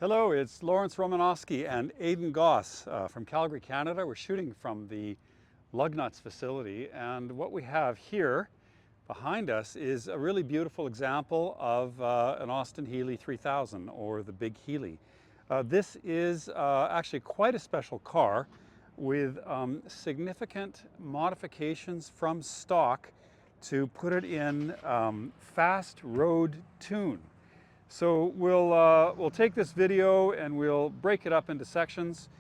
Hello, it's Lawrence Romanosky and Aidan Goss from Calgary, Canada. We're shooting from the lug nuts facility, and what we have here behind us is a really beautiful example of an Austin Healey 3000, or the Big Healey. This is actually quite a special car with significant modifications from stock to put it in fast road tune. So we'll take this video and we'll break it up into sections.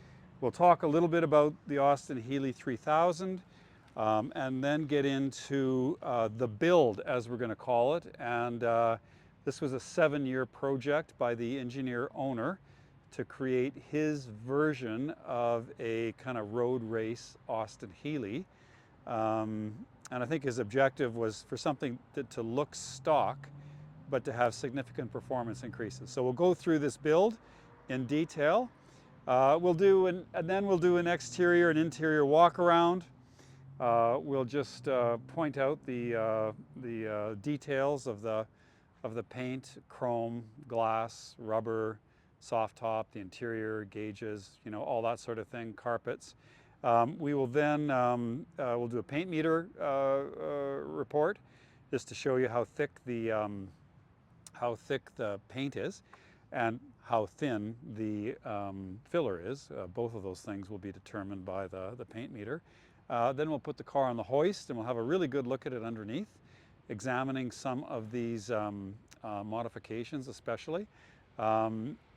We'll talk a little bit about the Austin Healey 3000 and then get into the build, as we're going to call it. And this was a 7-year project by the engineer owner to create his version of a kind of road race Austin Healey. And I think his objective was for something to look stock, but to have significant performance increases. So we'll go through this build in detail. We'll do an exterior and interior walk around. We'll just point out the details of the paint, chrome, glass, rubber, soft top, the interior, gauges, all that sort of thing, carpets. We will then we'll do a paint meter report, just to show you how thick the paint is and how thin the filler is. Both of those things will be determined by the paint meter. Then we'll put the car on the hoist and we'll have a really good look at it underneath, examining some of these modifications especially,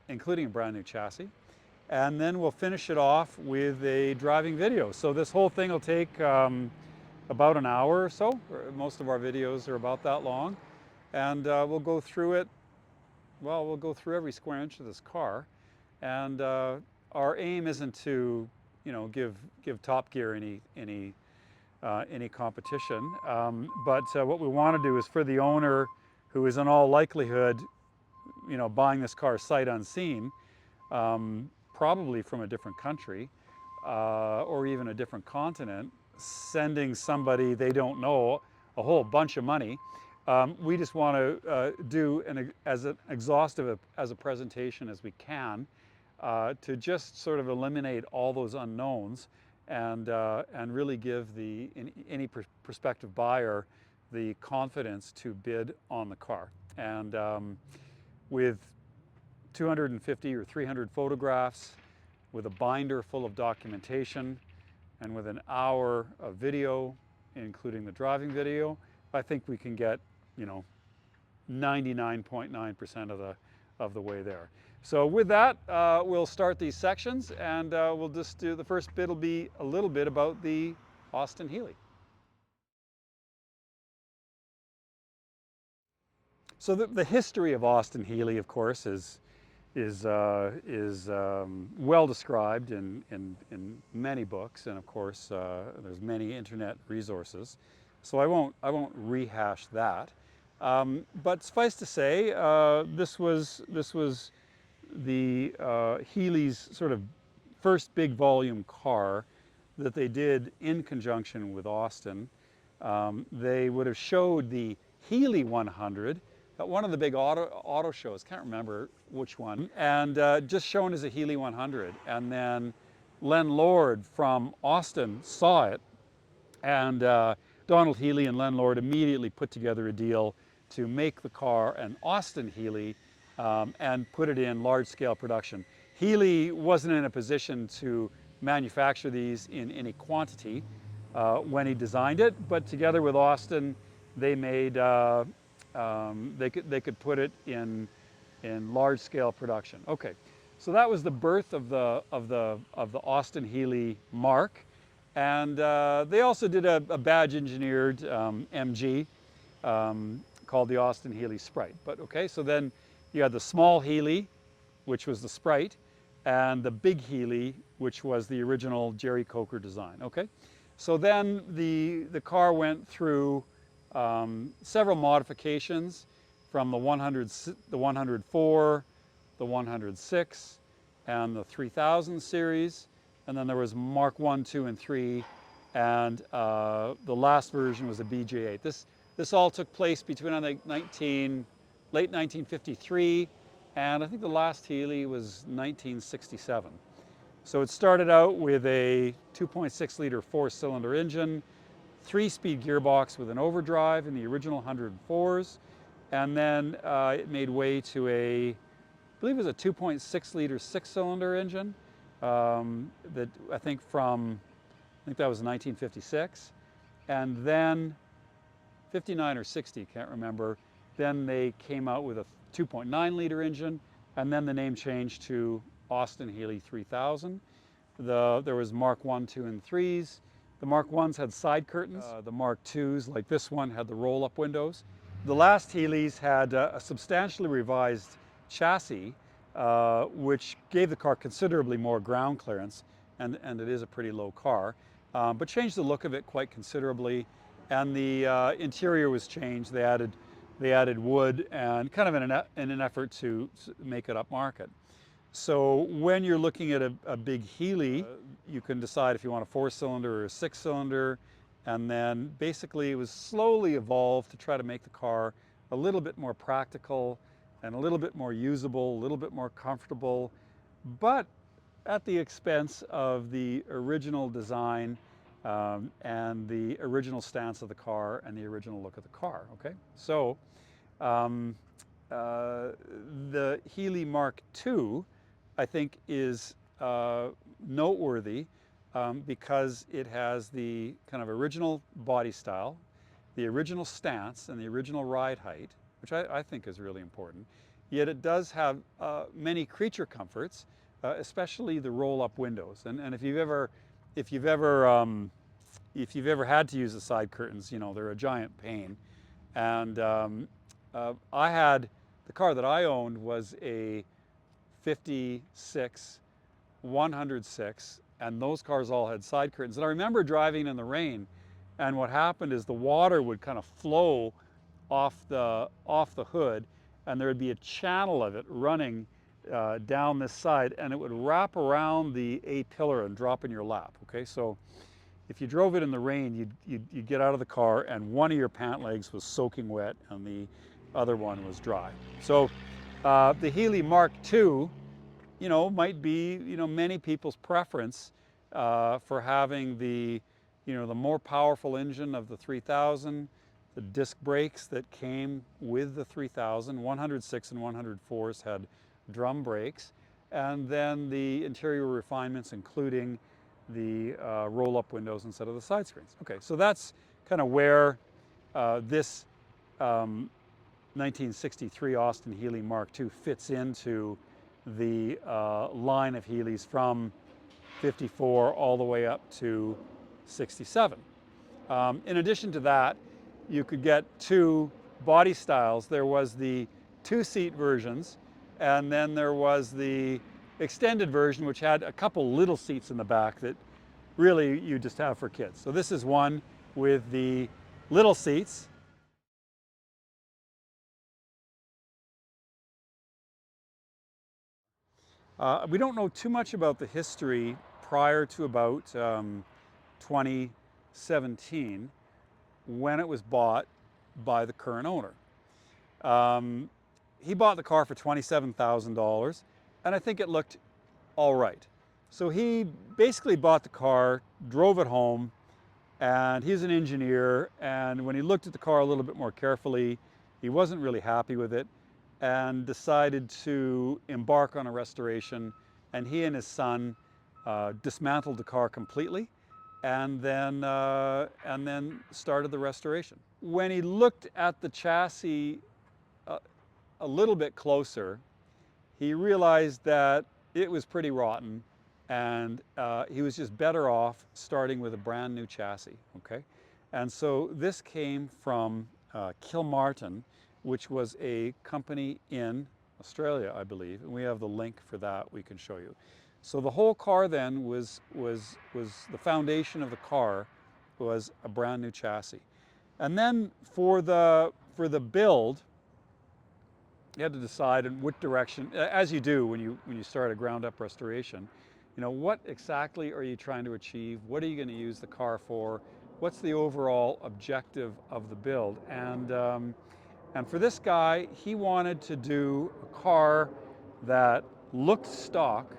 including a brand new chassis. And then we'll finish it off with a driving video. So this whole thing will take about an hour or so. Most of our videos are about that long. And we'll go through it. Well, we'll go through every square inch of this car, and our aim isn't to, give Top Gear any competition. But what we want to do is for the owner, who is in all likelihood, buying this car sight unseen, probably from a different country or even a different continent, sending somebody they don't know a whole bunch of money. We just want to do as exhaustive as a presentation as we can to just sort of eliminate all those unknowns and really give any prospective buyer the confidence to bid on the car. And with 250 or 300 photographs, with a binder full of documentation, and with an hour of video, including the driving video, I think we can get 99.9% of the way there. So with that, we'll start these sections, and we'll just do, the first bit will be a little bit about the Austin Healey. So the history of Austin Healey, of course, is well described in many books, and of course there's many internet resources. So I won't rehash that. But suffice to say, this was the Healey's sort of first big volume car that they did in conjunction with Austin. They would have showed the Healey 100 at one of the big auto shows, can't remember which one, and just shown as a Healey 100. And then Len Lord from Austin saw it, and Donald Healey and Len Lord immediately put together a deal to make the car an Austin Healey and put it in large-scale production. Healey wasn't in a position to manufacture these in any quantity when he designed it, but together with Austin, they made they could put it in large-scale production. Okay, so that was the birth of the Austin Healey mark. And they also did a badge-engineered MG called the Austin Healey Sprite. But okay, so then you had the small Healey, which was the Sprite, and the big Healey, which was the original Jerry Coker design. Okay, so then the car went through several modifications from the 104, the 106, and the 3000 series. And then there was Mark 1, 2, and 3, and the last version was a BJ8. This all took place between, I think, late 1953 and I think the last Healey was 1967. So it started out with a 2.6 liter 4-cylinder engine, 3-speed gearbox with an overdrive in the original 104s, and then it made way to a, I believe it was a 2.6 liter 6-cylinder engine that I think that was 1956, and then 59 or 60, can't remember. Then they came out with a 2.9 liter engine, and then the name changed to Austin Healey 3000. There was Mark 1, 2, and 3s. The Mark 1s had side curtains. The Mark 2s, like this one, had the roll-up windows. The last Healeys had a substantially revised chassis, which gave the car considerably more ground clearance, and it is a pretty low car, but changed the look of it quite considerably. And the interior was changed. They added wood, and kind of in an effort to make it upmarket. So when you're looking at a big Healey, you can decide if you want a 4-cylinder or a 6-cylinder, and then basically it was slowly evolved to try to make the car a little bit more practical and a little bit more usable, a little bit more comfortable, but at the expense of the original design and the original stance of the car and the original look of the car, okay? So the Healey Mark II, I think, is noteworthy because it has the kind of original body style, the original stance, and the original ride height, which I think is really important. Yet it does have many creature comforts, especially the roll-up windows. And if you've ever had to use the side curtains, you know, they're a giant pain. And I had, the car that I owned was a 56 106, and those cars all had side curtains. And I remember driving in the rain, and what happened is the water would kind of flow off the hood, and there would be a channel of it running down this side, and it would wrap around the A-pillar and drop in your lap, okay? So if you drove it in the rain, you'd get out of the car, and one of your pant legs was soaking wet, and the other one was dry. So the Healey Mark II, you know, might be, you know, many people's preference for having the, you know, the more powerful engine of the 3000, the disc brakes that came with the 3000, 106 and 104s had drum brakes, and then the interior refinements, including the roll-up windows instead of the side screens. Okay, so that's kind of where this 1963 Austin Healey Mark II fits into the line of Healeys from 54 all the way up to 67. In addition to that, you could get two body styles. There was the 2-seat versions, and then there was the extended version, which had a couple little seats in the back that really you just have for kids. So this is one with the little seats. We don't know too much about the history prior to about 2017, when it was bought by the current owner. He bought the car for $27,000, and I think it looked all right. So he basically bought the car, drove it home, and he's an engineer, and when he looked at the car a little bit more carefully, he wasn't really happy with it, and decided to embark on a restoration. And he and his son dismantled the car completely, and then started the restoration. When he looked at the chassis a little bit closer, he realized that it was pretty rotten, and he was just better off starting with a brand new chassis, okay? And so this came from Killmartin, which was a company in Australia, I believe, and we have the link for that we can show you. So the whole car then was the foundation of the car was a brand new chassis. And then for the build, you had to decide in what direction, as you do when you start a ground up restoration, you know, what exactly are you trying to achieve? What are you going to use the car for? What's the overall objective of the build? And for this guy, he wanted to do a car that looked stock,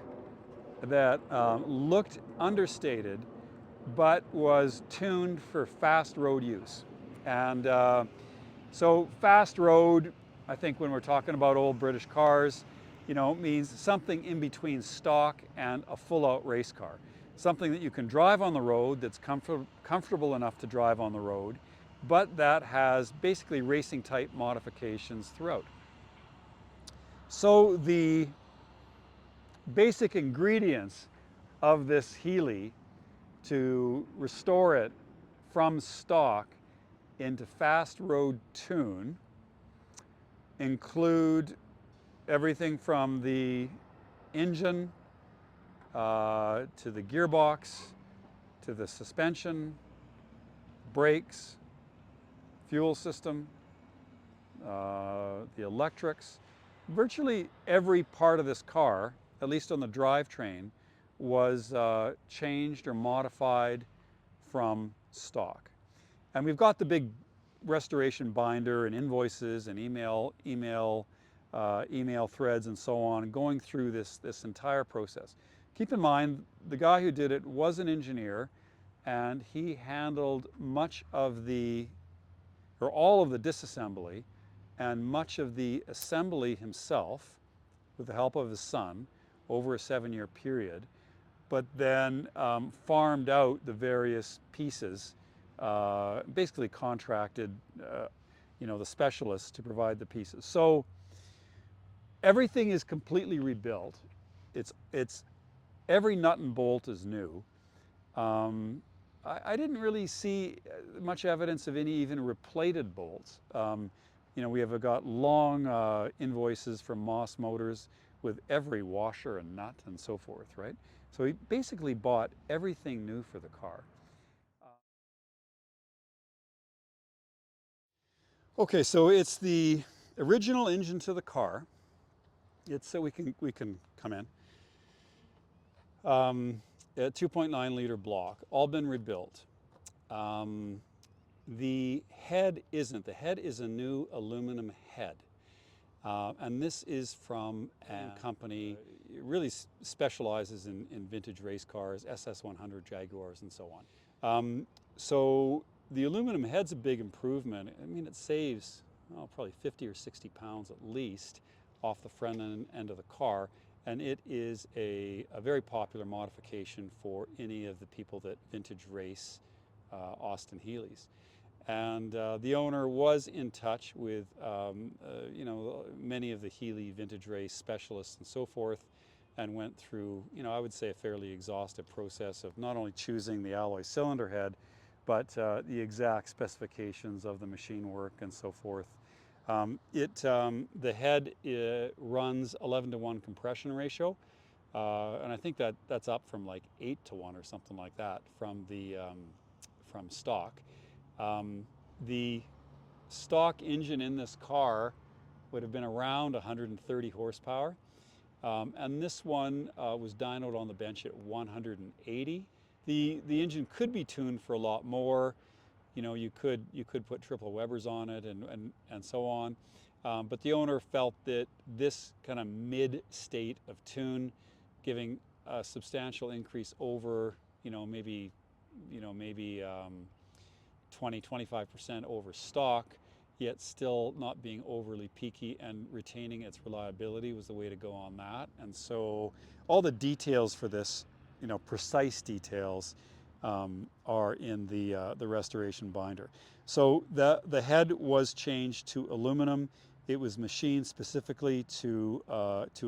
that looked understated, but was tuned for fast road use. And so fast road, I think when we're talking about old British cars, you know, means something in between stock and a full-out race car. Something that you can drive on the road, that's comfortable enough to drive on the road, but that has basically racing type modifications throughout. So the basic ingredients of this Healey to restore it from stock into fast road tune include everything from the engine to the gearbox, to the suspension, brakes, fuel system, the electrics. Virtually every part of this car, at least on the drivetrain, was changed or modified from stock. And we've got the big restoration binder and invoices and email threads and so on, going through this entire process. Keep in mind, the guy who did it was an engineer, and he handled much of the, or all of the disassembly and much of the assembly himself with the help of his son over a 7-year period, but then farmed out the various pieces, basically contracted you know, the specialists to provide the pieces. So everything is completely rebuilt. It's every nut and bolt is new. I didn't really see much evidence of any even replated bolts. You know, we have got long invoices from Moss Motors with every washer and nut and so forth, right? So he basically bought everything new for the car. Okay, so it's the original engine to the car. It's so we can come in. A 2.9 liter block, all been rebuilt. The head isn't. The head is a new aluminum head. And this is from a company that really specializes in vintage race cars, SS100 Jaguars and so on. So the aluminum head's a big improvement. I mean, it saves probably 50 or 60 pounds at least off the front end of the car. And it is a very popular modification for any of the people that vintage race Austin Healeys. And the owner was in touch with you know, many of the Healey vintage race specialists and so forth, and went through, you know, I would say a fairly exhaustive process of not only choosing the alloy cylinder head, but the exact specifications of the machine work and so forth. The head runs 11:1 compression ratio, and I think that's up from like 8:1 or something like that from the from stock. The stock engine in this car would have been around 130 horsepower, and this one was dynoed on the bench at 180. The engine could be tuned for a lot more. You know, you could put triple Webers on it and so on, but the owner felt that this kind of mid state of tune, giving a substantial increase over, maybe 20-25% over stock, yet still not being overly peaky and retaining its reliability was the way to go on that. And so all the details for this, precise details, are in the restoration binder. So the head was changed to aluminum. It was machined specifically to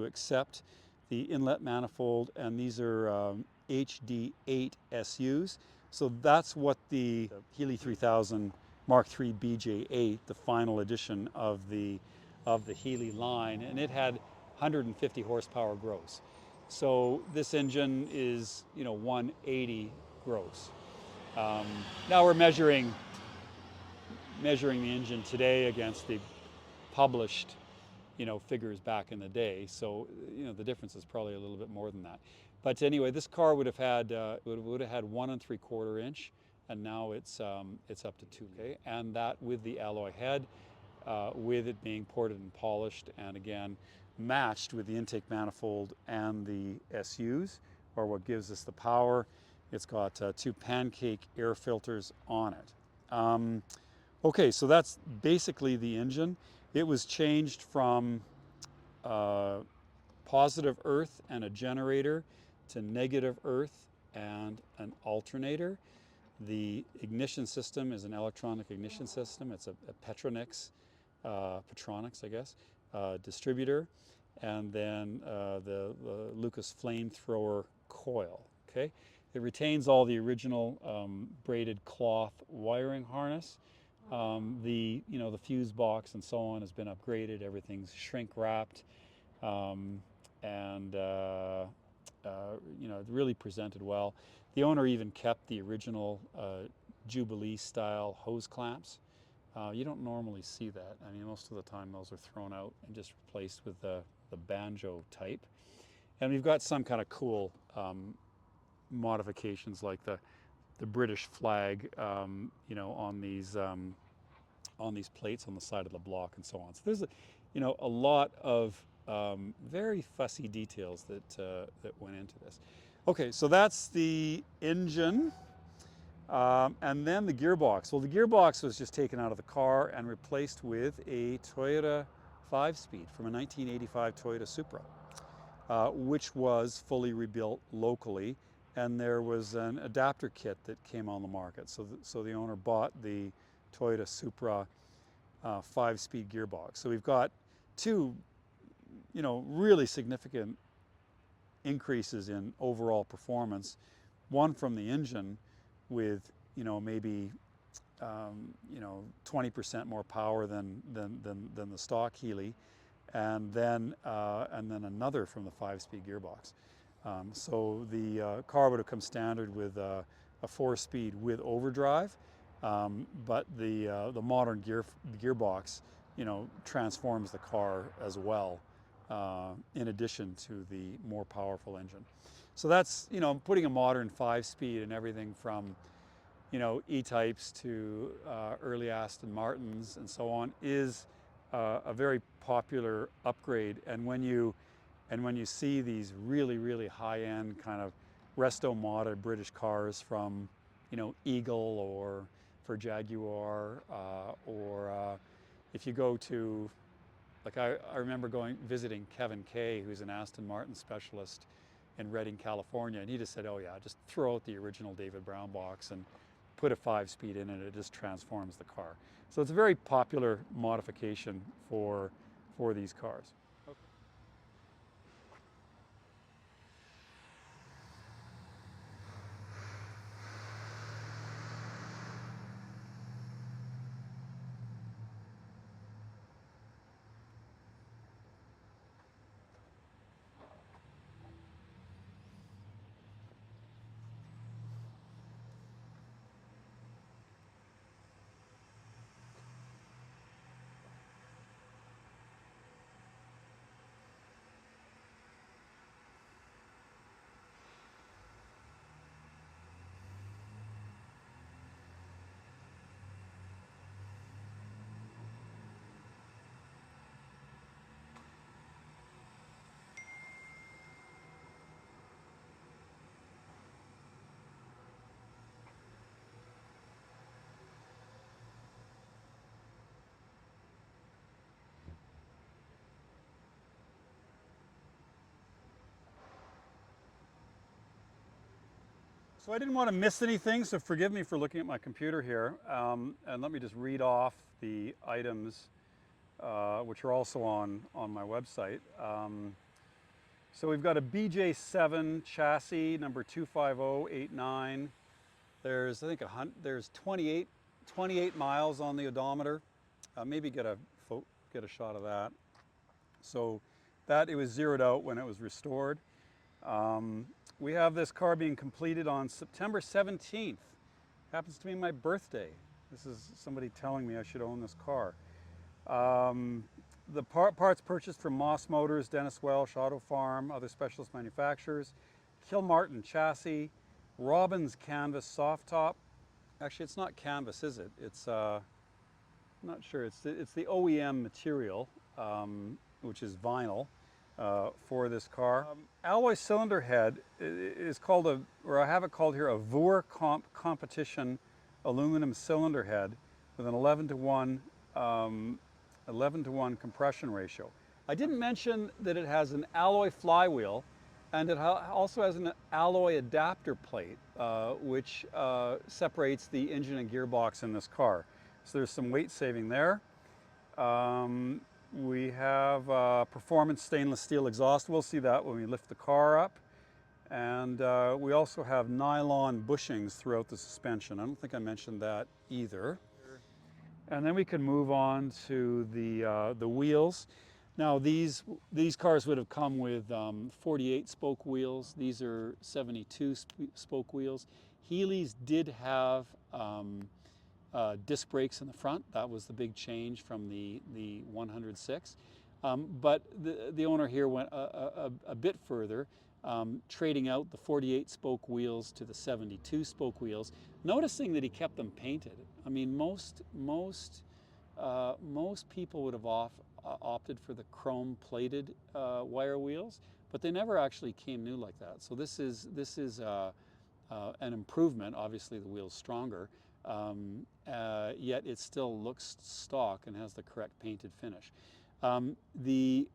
accept the inlet manifold, and these are HD8 SUs. So that's what the Healey 3000 Mark III BJ8, the final edition of the Healey line, and it had 150 horsepower gross. So this engine is 180 gross. Now we're measuring the engine today against the published figures back in the day. So the difference is probably a little bit more than that. But anyway, this car would have had 1 3/4 inch, and now it's up to 2K, and that with the alloy head, with it being ported and polished, and again matched with the intake manifold and the SUs, or what gives us the power. It's got 2 pancake air filters on it. Okay, so that's basically the engine. It was changed from positive earth and a generator to negative earth and an alternator. The ignition system is an electronic ignition system. It's a Petronix, I guess, distributor, and then the Lucas flamethrower coil. Okay, it retains all the original braided cloth wiring harness. The fuse box and so on has been upgraded. Everything's shrink wrapped, and really presented well. The owner even kept the original Jubilee style hose clamps. You don't normally see that. I mean, most of the time those are thrown out and just replaced with the banjo type. And we've got some kind of cool modifications, like the British flag, on these plates on the side of the block and so on. So there's a lot of very fussy details that went into this. Okay, so that's the engine, and then the gearbox. Well, the gearbox was just taken out of the car and replaced with a Toyota 5-speed from a 1985 Toyota Supra, which was fully rebuilt locally, and there was an adapter kit that came on the market. So the owner bought the Toyota Supra 5-speed gearbox. So we've got 2, really significant increases in overall performance. One from the engine with, maybe 20% more power than the stock Healey, and then another from the 5-speed gearbox. So the car would have come standard with a 4-speed with overdrive, but the modern gearbox, transforms the car as well, in addition to the more powerful engine. So that's, putting a modern 5-speed in everything from, E-types to early Aston Martins and so on is a very popular upgrade. And when you see these really, really high-end kind of resto-modded British cars from, Eagle or for Jaguar, or if you go to, like I remember visiting Kevin Kay, who's an Aston Martin specialist in Redding, California, and he just said, oh yeah, just throw out the original David Brown box and put a 5-speed in it, it just transforms the car. So it's a very popular modification for these cars. So I didn't want to miss anything, so forgive me for looking at my computer here. And let me just read off the items, which are also on my website. So we've got a BJ7 chassis, number 25089. There's, I think, there's 28 miles on the odometer. Maybe get a shot of that. So that, it was zeroed out when it was restored. We have this car being completed on September 17th. Happens to be my birthday. This is somebody telling me I should own this car. The parts purchased from Moss Motors, Dennis Welch, Autofarm, other specialist manufacturers. Killmartin Chassis, Robbins canvas soft top. Actually, it's not canvas, is it? It's I'm not sure. It's the OEM material, which is vinyl. for this car. Alloy cylinder head is called or I have it called here, a Voorcomp competition aluminum cylinder head with an 11:1 compression ratio. I didn't mention that it has an alloy flywheel, and it also has an alloy adapter plate, which separates the engine and gearbox in this car. So there's some weight saving there. We have performance stainless steel exhaust. We'll see that when we lift the car up. And we also have nylon bushings throughout the suspension. I don't think I mentioned that either. And then we can move on to the wheels. Now these cars would have come with 48 spoke wheels. These are 72 spoke wheels. Healey's did have disc brakes in the front. That was the big change from the 106. But the owner here went a bit further, trading out the 48 spoke wheels to the 72 spoke wheels, noticing that he kept them painted. I mean, most people would have opted for the chrome plated wire wheels, but they never actually came new like that. So this is an improvement. Obviously the wheel's stronger, yet it still looks stock and has the correct painted finish. The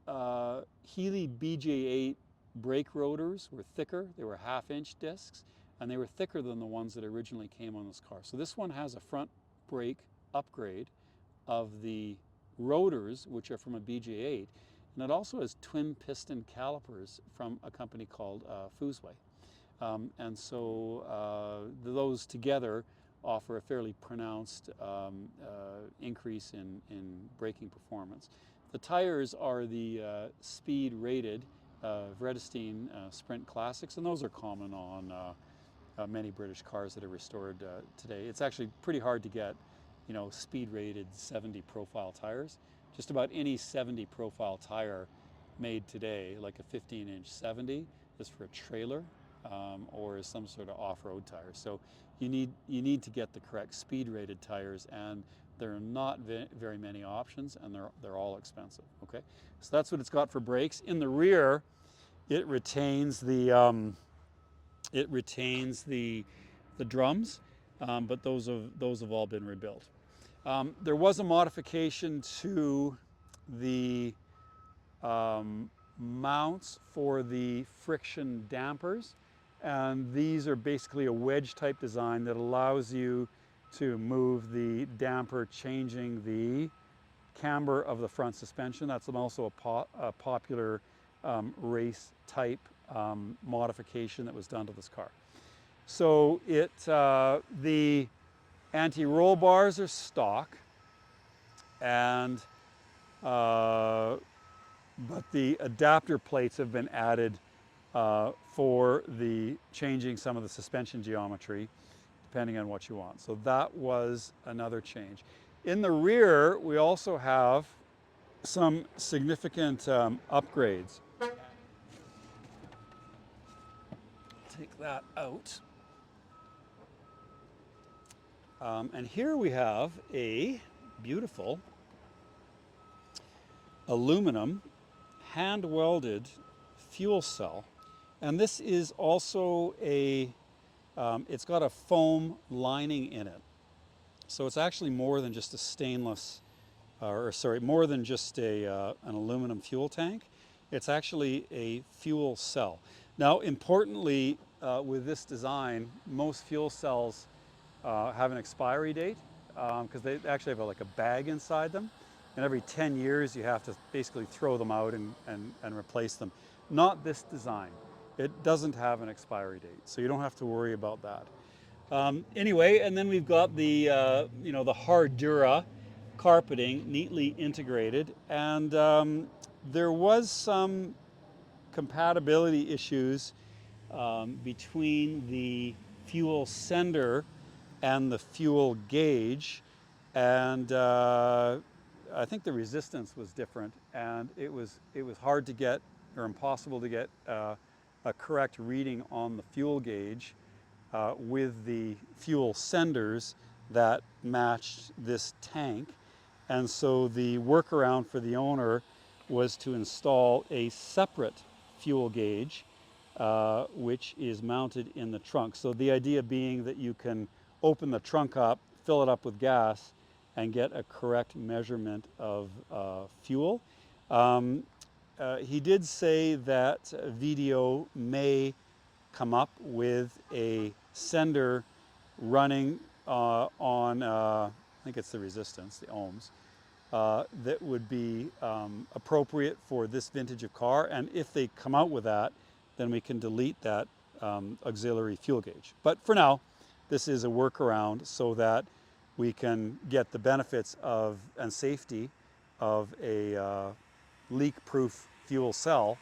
Healey BJ7 brake rotors were thicker. They were 1/2-inch discs, and they were thicker than the ones that originally came on this car. So this one has a front brake upgrade of the rotors, which are from a BJ7, and it also has twin piston calipers from a company called Freeway. And so those together offer a fairly pronounced increase in braking performance. The tires are the speed rated Vredestein Sprint Classics, and those are common on many British cars that are restored today. It's actually pretty hard to get, speed rated 70 profile tires. Just about any 70 profile tire made today, like a 15-inch 70, is for a trailer or is some sort of off-road tire. So you need to get the correct speed rated tires, and there are not very many options, and they're all expensive. Okay, so that's what it's got for brakes. In the rear, it retains the drums, but those have all been rebuilt. There was a modification to the mounts for the friction dampers, and these are basically a wedge type design that allows you to move the damper, changing the camber of the front suspension. That's also a popular race type modification that was done to this car. So the anti-roll bars are stock, and but the adapter plates have been added for the changing some of the suspension geometry depending on what you want. So that was another change. In the rear, we also have some significant upgrades. Take that out. And here we have a beautiful aluminum hand-welded fuel cell. And this is also it's got a foam lining in it. So it's actually more than just a stainless, more than just an aluminum fuel tank. It's actually a fuel cell. Now, importantly, with this design, most fuel cells have an expiry date because they actually have like a bag inside them. And every 10 years, you have to basically throw them out and replace them. Not this design. It doesn't have an expiry date, so you don't have to worry about that. Anyway, and then we've got the the Hardura carpeting neatly integrated, and there was some compatibility issues between the fuel sender and the fuel gauge, and I think the resistance was different, and it was hard to get, or impossible to get, a correct reading on the fuel gauge with the fuel senders that matched this tank. And so the workaround for the owner was to install a separate fuel gauge, which is mounted in the trunk. So the idea being that you can open the trunk up, fill it up with gas, and get a correct measurement of fuel. He did say that VDO may come up with a sender running on, I think it's the resistance, the ohms, that would be appropriate for this vintage of car. And if they come out with that, then we can delete that auxiliary fuel gauge. But for now, this is a workaround so that we can get the benefits of and safety of a leak-proof fuel cell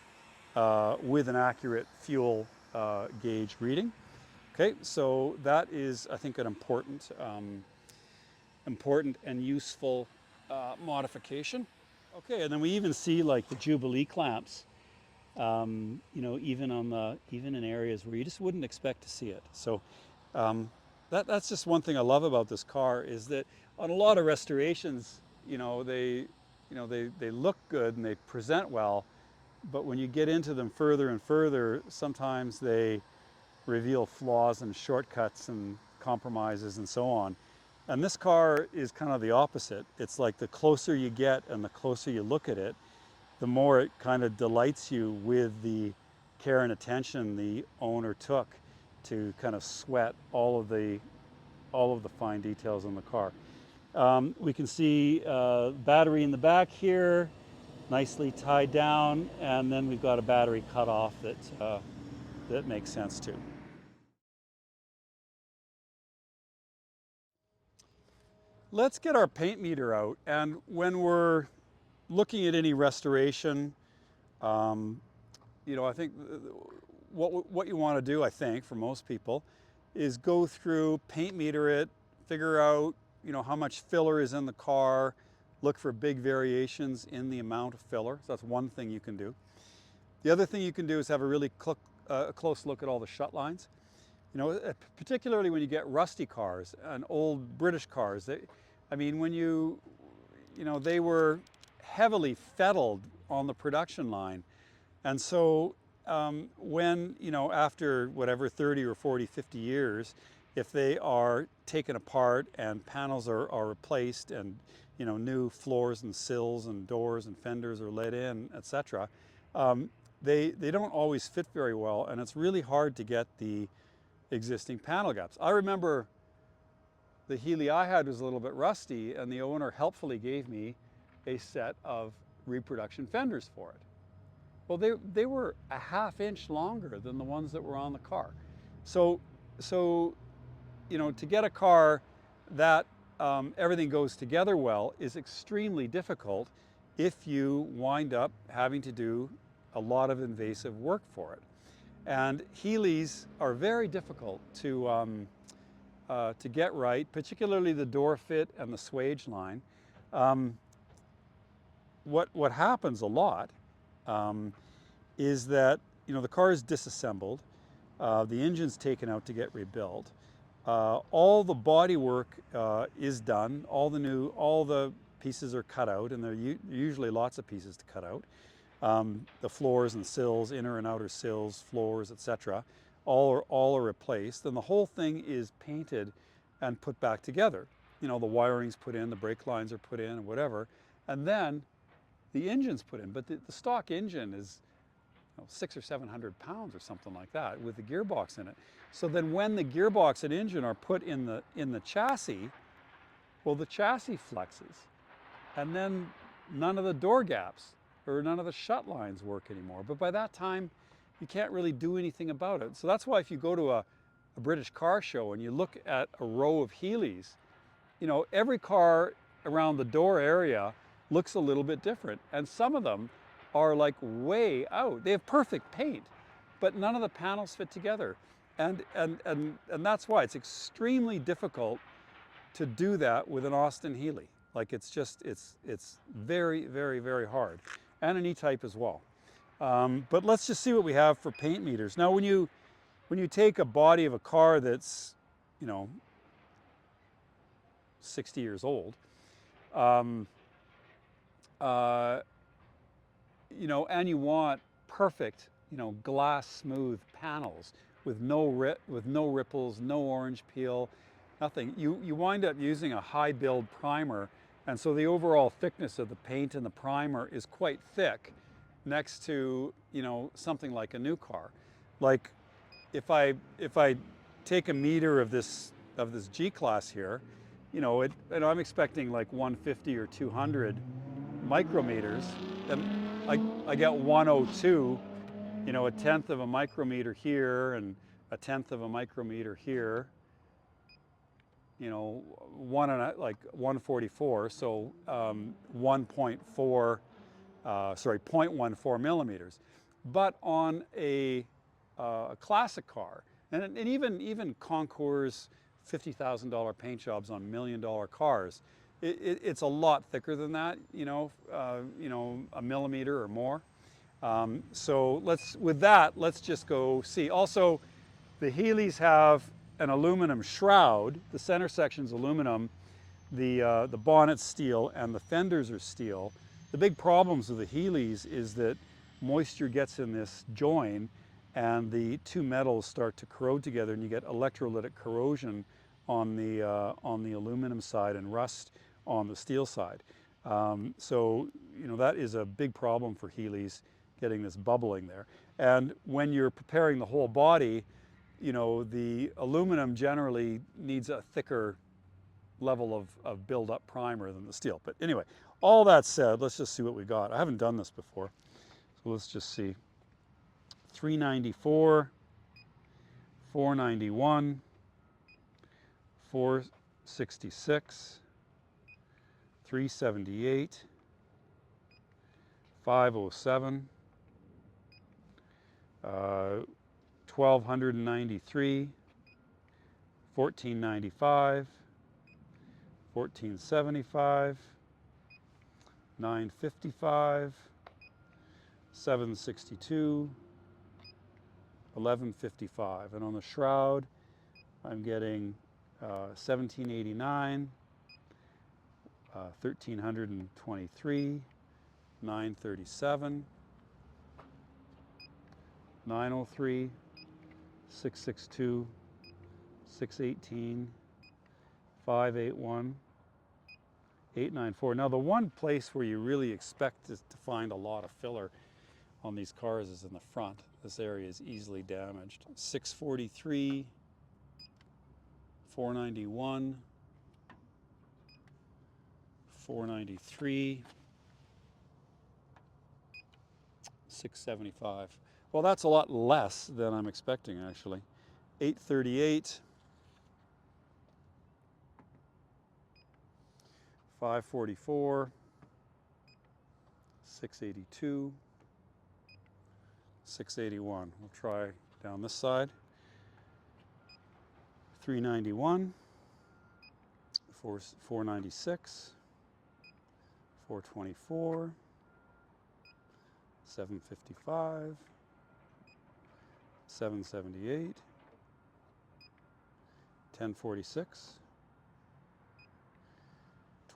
with an accurate fuel gauge reading. Okay, so that is, I think, an important and useful modification. Okay, and then we even see like the Jubilee clamps, you know, even in areas where you just wouldn't expect to see it. So that's just one thing I love about this car, is that on a lot of restorations, you know, they look good and they present well, but when you get into them further and further, sometimes they reveal flaws and shortcuts and compromises and so on. And this car is kind of the opposite. It's like the closer you get and the closer you look at it, the more it kind of delights you with the care and attention the owner took to kind of sweat all of the fine details on the car. We can see battery in the back here, nicely tied down, and then we've got a battery cutoff that makes sense too. Let's get our paint meter out, and when we're looking at any restoration, you know, I think what you want to do, I think, for most people, is go through, paint meter it, figure out, you know, how much filler is in the car, look for big variations in the amount of filler. So that's one thing you can do. The other thing you can do is have a really close look at all the shut lines. You know, particularly when you get rusty cars and old British cars. I mean, when you know, they were heavily fettled on the production line. And so when, you know, after whatever 30 or 40, 50 years, if they are taken apart and panels are replaced and, you know, new floors and sills and doors and fenders are let in, etc., they don't always fit very well, and it's really hard to get the existing panel gaps. I remember the Healey I had was a little bit rusty, and the owner helpfully gave me a set of reproduction fenders for it. Well, they were a ½ inch longer than the ones that were on the car. So you know, to get a car that everything goes together well is extremely difficult if you wind up having to do a lot of invasive work for it. And Healeys are very difficult to get right, particularly the door fit and the swage line. What happens a lot is that, you know, the car is disassembled, the engine's taken out to get rebuilt, all the bodywork is done, all the pieces are cut out, and there are usually lots of pieces to cut out. The floors and sills, inner and outer sills, floors, etc., all are replaced, and the whole thing is painted and put back together. You know, the wiring's put in, the brake lines are put in, and whatever, and then the engine's put in. But the stock engine is, you know, 600 or 700 pounds or something like that with the gearbox in it. So then when the gearbox and engine are put in the chassis, well, the chassis flexes, and then none of the door gaps or none of the shut lines work anymore. But by that time, you can't really do anything about it. So that's why if you go to a British car show and you look at a row of Healeys, you know, every car around the door area looks a little bit different. And some of them are like way out. They have perfect paint, but none of the panels fit together. And that's why it's extremely difficult to do that with an Austin Healey. Like, it's very, very, very hard. And an E-Type as well. But let's just see what we have for paint meters. Now, when you take a body of a car that's, you know, 60 years old, you know, and you want perfect, you know, glass smooth panels with no ripples, no orange peel, nothing. You wind up using a high build primer, and so the overall thickness of the paint and the primer is quite thick next to, you know, something like a new car. Like if I take a meter of this G-Class here, you know, and I'm expecting like 150 or 200 micrometers, and I get 102, you know, a tenth of a micrometer here and a tenth of a micrometer here, you know, like 144, so 0.14 millimeters. But on a classic car, and even Concours $50,000 paint jobs on $1 million cars, it's a lot thicker than that, you know, a millimeter or more. So with that, let's just go see. Also, the Healeys have an aluminum shroud. The center section's aluminum, the bonnet's steel, and the fenders are steel. The big problems with the Healeys is that moisture gets in this join and the two metals start to corrode together, and you get electrolytic corrosion on the aluminum side and rust on the steel side. So, you know, that is a big problem for Healeys, getting this bubbling there. And when you're preparing the whole body, you know, the aluminum generally needs a thicker level of build-up primer than the steel. But anyway, all that said, let's just see what we got. I haven't done this before, so let's just see. 394, 491, 466, 378, 507, 1293, 1495, 1475, 955, 762, 1155, and on the shroud I'm getting 1789, 1323, 937, 903, 662, 618, 581, 894. Now the one place where you really expect to find a lot of filler on these cars is in the front. This area is easily damaged. 643, 491, 493, 675. Well, that's a lot less than I'm expecting, actually. 838, 544, 682, 681. We'll try down this side. 391, 496, 424, 755, 778, 1046,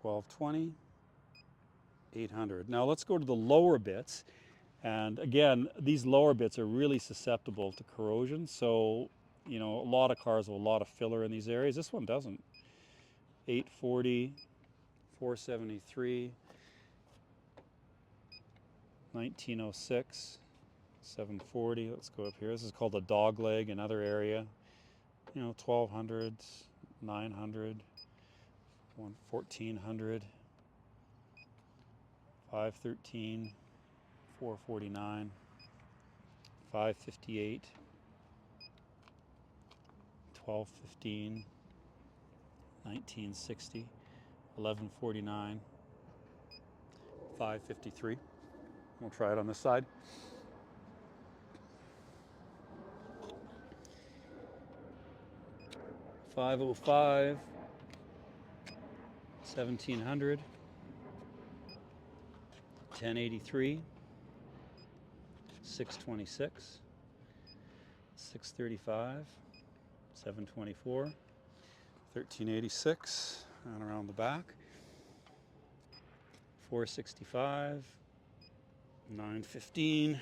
1220, 800. Now let's go to the lower bits. And again, these lower bits are really susceptible to corrosion. So, you know, a lot of cars with a lot of filler in these areas. This one doesn't. 840, 473, 1906, 740. Let's go up here. This is called a dog leg, another area. You know, 1200s, 900, 1400, 513, 449, 558, 1215, 1960, 1149, 553. We'll try it on this side. $505, 1700, 1083, 626, 635, 724, 1386, and around the back, 465, 915,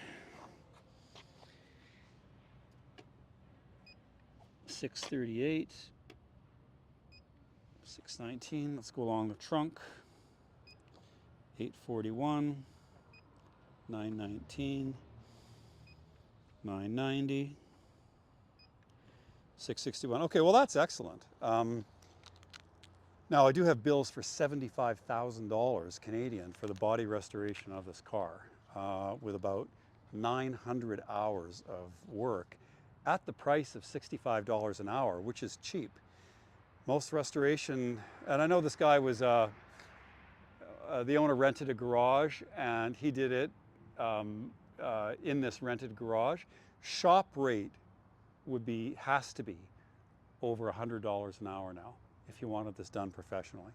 638, 619. Let's go along the trunk. 841, 919, 990, 661. Okay, well that's excellent. Now I do have bills for $75,000 Canadian for the body restoration of this car, with about 900 hours of work at the price of $65 an hour, which is cheap. Most restoration, and I know this guy was, the owner rented a garage and he did it in this rented garage. Shop rate has to be over $100 an hour now if you wanted this done professionally.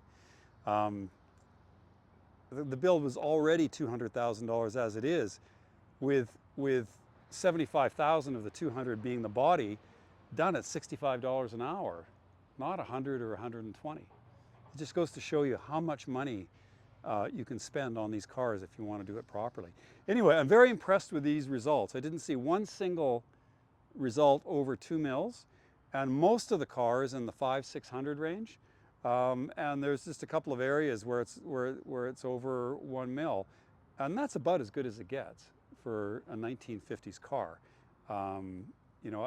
The build was already $200,000 as it is, with $75,000 of the 200 being the body, done at $65 an hour, not 100 or 120. It just goes to show you how much money you can spend on these cars if you want to do it properly. Anyway, I'm very impressed with these results. I didn't see one single result over 2 mils, and most of the cars in the 500-600 range. And there's just a couple of areas where it's over 1 mil, and that's about as good as it gets for a 1950s car. You know,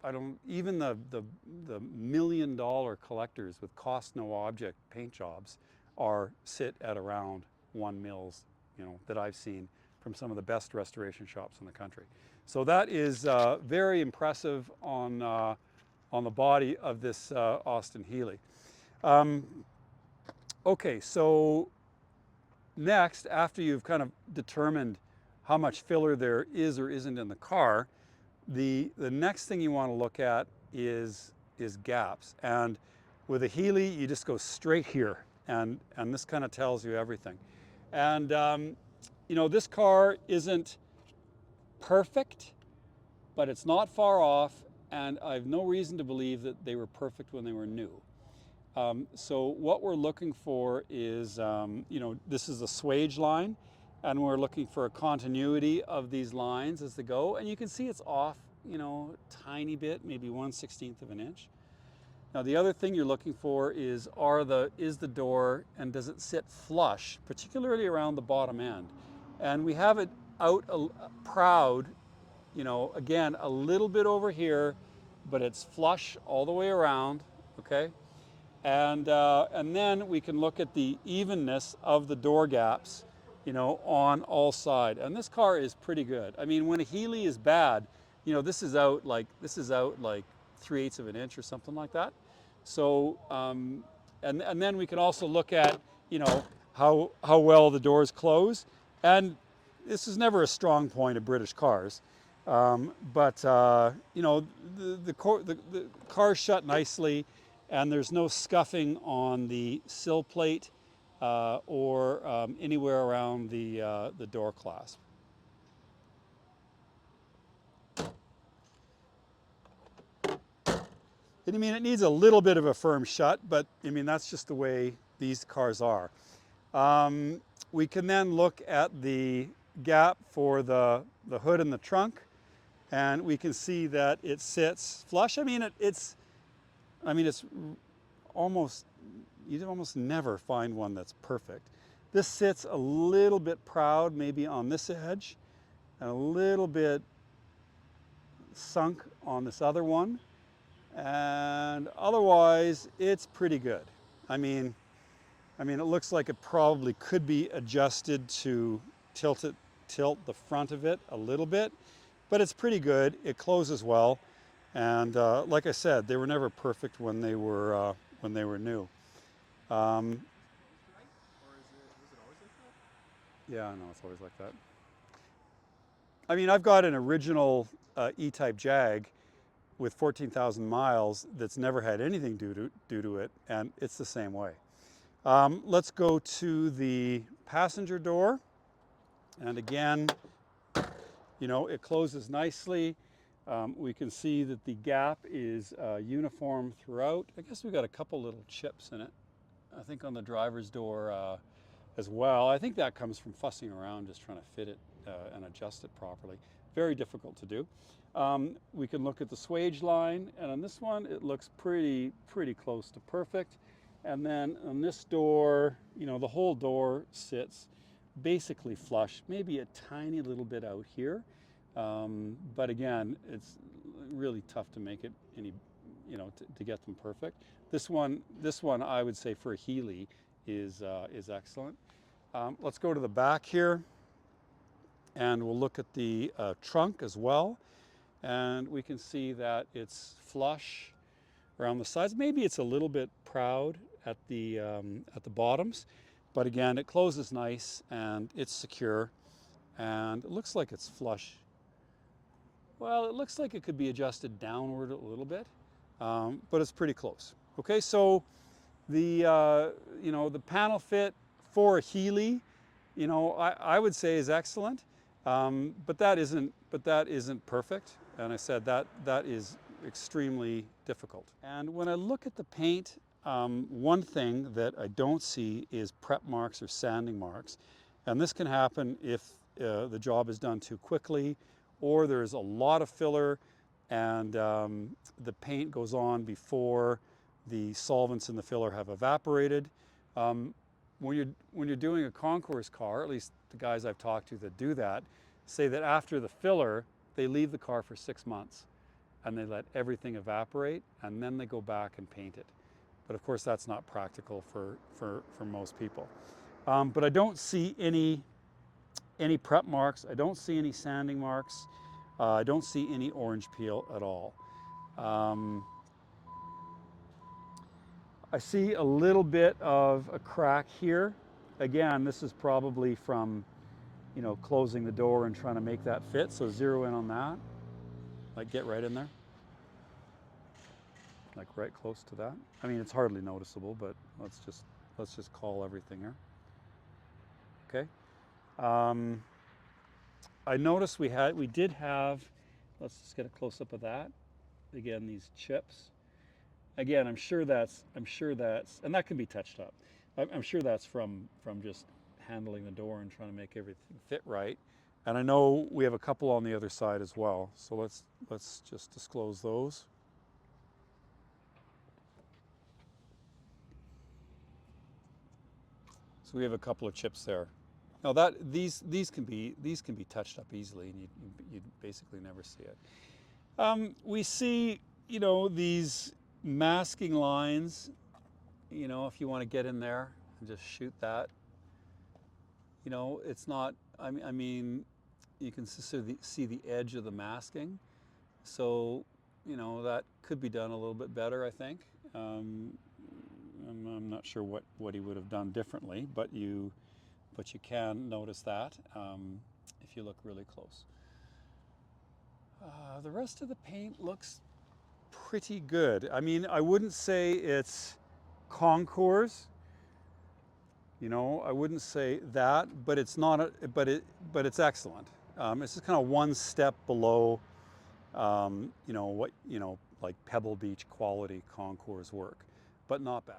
I don't, even the $1 million collectors with cost no object paint jobs sit at around 1 mils, you know, that I've seen from some of the best restoration shops in the country. So that is very impressive on the body of this Austin Healey. Okay, so next, after you've kind of determined how much filler there is or isn't in the car, the next thing you want to look at is gaps. And with a Healey, you just go straight here, and this kind of tells you everything. And you know, this car isn't perfect, but it's not far off, and I have no reason to believe that they were perfect when they were new. So what we're looking for is, you know, this is a swage line, and we're looking for a continuity of these lines as they go. And you can see it's off, you know, a tiny bit, maybe 1/16 of an inch. Now the other thing you're looking for is the door, and does it sit flush, particularly around the bottom end. And we have it out proud, you know, again, a little bit over here, but it's flush all the way around, okay? And then we can look at the evenness of the door gaps, you know, on all sides. And this car is pretty good. I mean, when a Healey is bad, you know, this is out like 3/8 of an inch or something like that. So, and then we can also look at, you know, how well the doors close. And this is never a strong point of British cars. But you know, the car's shut nicely, and there's no scuffing on the sill plate or anywhere around the door clasp. I mean, it needs a little bit of a firm shut, but I mean, that's just the way these cars are. We can then look at the gap for the hood and the trunk, and we can see that it sits flush. I mean, it's almost, you almost never find one that's perfect. This sits a little bit proud, maybe on this edge, and a little bit sunk on this other one. And otherwise, it's pretty good. I mean, it looks like it probably could be adjusted to tilt the front of it a little bit, but it's pretty good. It closes well, and like I said, they were never perfect when they were new. Yeah, no, it's always like that. I mean, I've got an original E-Type Jag with 14,000 miles that's never had anything due to it, and it's the same way. Let's go to the passenger door, and again, you know, it closes nicely. We can see that the gap is uniform throughout. I guess we've got a couple little chips in it. I think on the driver's door, as well. I think that comes from fussing around just trying to fit it and adjust it properly. Very difficult to do. We can look at the swage line, and on this one it looks pretty close to perfect. And then on this door, you know, the whole door sits basically flush, maybe a tiny little bit out here. But again, it's really tough to make it any, you know, to get them perfect. This one I would say for a Healey is excellent. Let's go to the back here, and we'll look at the trunk as well. And we can see that it's flush around the sides. Maybe it's a little bit proud at the bottoms, but again, it closes nice and it's secure, and it looks like it's flush. Well, it looks like it could be adjusted downward a little bit, but it's pretty close. Okay, so the you know, the panel fit for a Healey, you know, I would say is excellent, but that isn't perfect. And I said that is extremely difficult. And when I look at the paint, one thing that I don't see is prep marks or sanding marks. And this can happen if the job is done too quickly, or there's a lot of filler and the paint goes on before the solvents in the filler have evaporated. When you're doing a concours car, at least the guys I've talked to that do that, say that after the filler, they leave the car for 6 months and they let everything evaporate, and then they go back and paint it. But of course, that's not practical for most people. But I don't see any prep marks. I don't see any sanding marks. I don't see any orange peel at all. I see a little bit of a crack here. Again, this is probably from, you know, closing the door and trying to make that fit. So zero in on that. Like, get right in there. Like right close to that. I mean, it's hardly noticeable, but let's just call everything here. Okay. I noticed we did have, let's just get a close up of that. Again, these chips. Again, I'm sure that's, and that can be touched up. I'm sure that's from just handling the door and trying to make everything fit right. And I know we have a couple on the other side as well. So let's just disclose those. So we have a couple of chips there. Now these can be touched up easily, and you basically never see it. We see, you know, these masking lines. You know, if you want to get in there and just shoot that, you know, it's not. I mean, you can see the edge of the masking. So, you know, that could be done a little bit better, I think. I'm not sure what he would have done differently, but you can notice that if you look really close. The rest of the paint looks pretty good. I mean, I wouldn't say it's concours. You know, I wouldn't say that, but it's not. But it's excellent. It's just kind of one step below, you know, like Pebble Beach quality concours work, but not bad.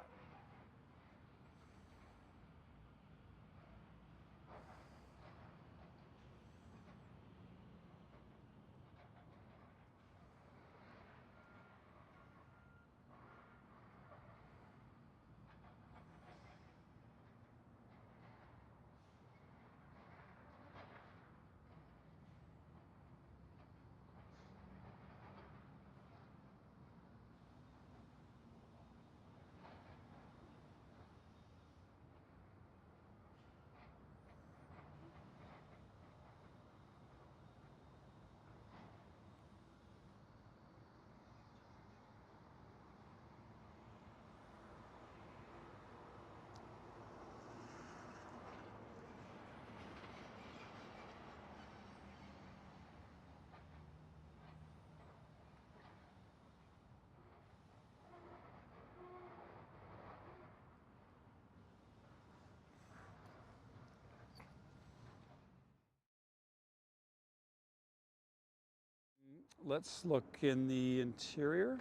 Let's look in the interior.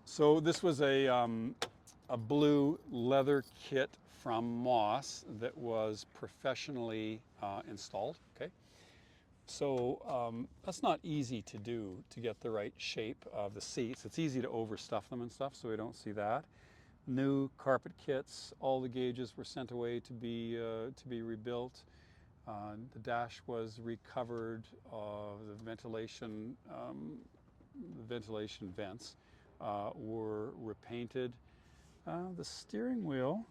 So this was a a blue leather kit from Moss that was professionally installed. Okay, so that's not easy to do, to get the right shape of the seats. It's easy to overstuff them and stuff, so we don't see that. New carpet kits, all the gauges were sent away to be rebuilt. The dash was recovered. The ventilation vents were repainted. The steering wheel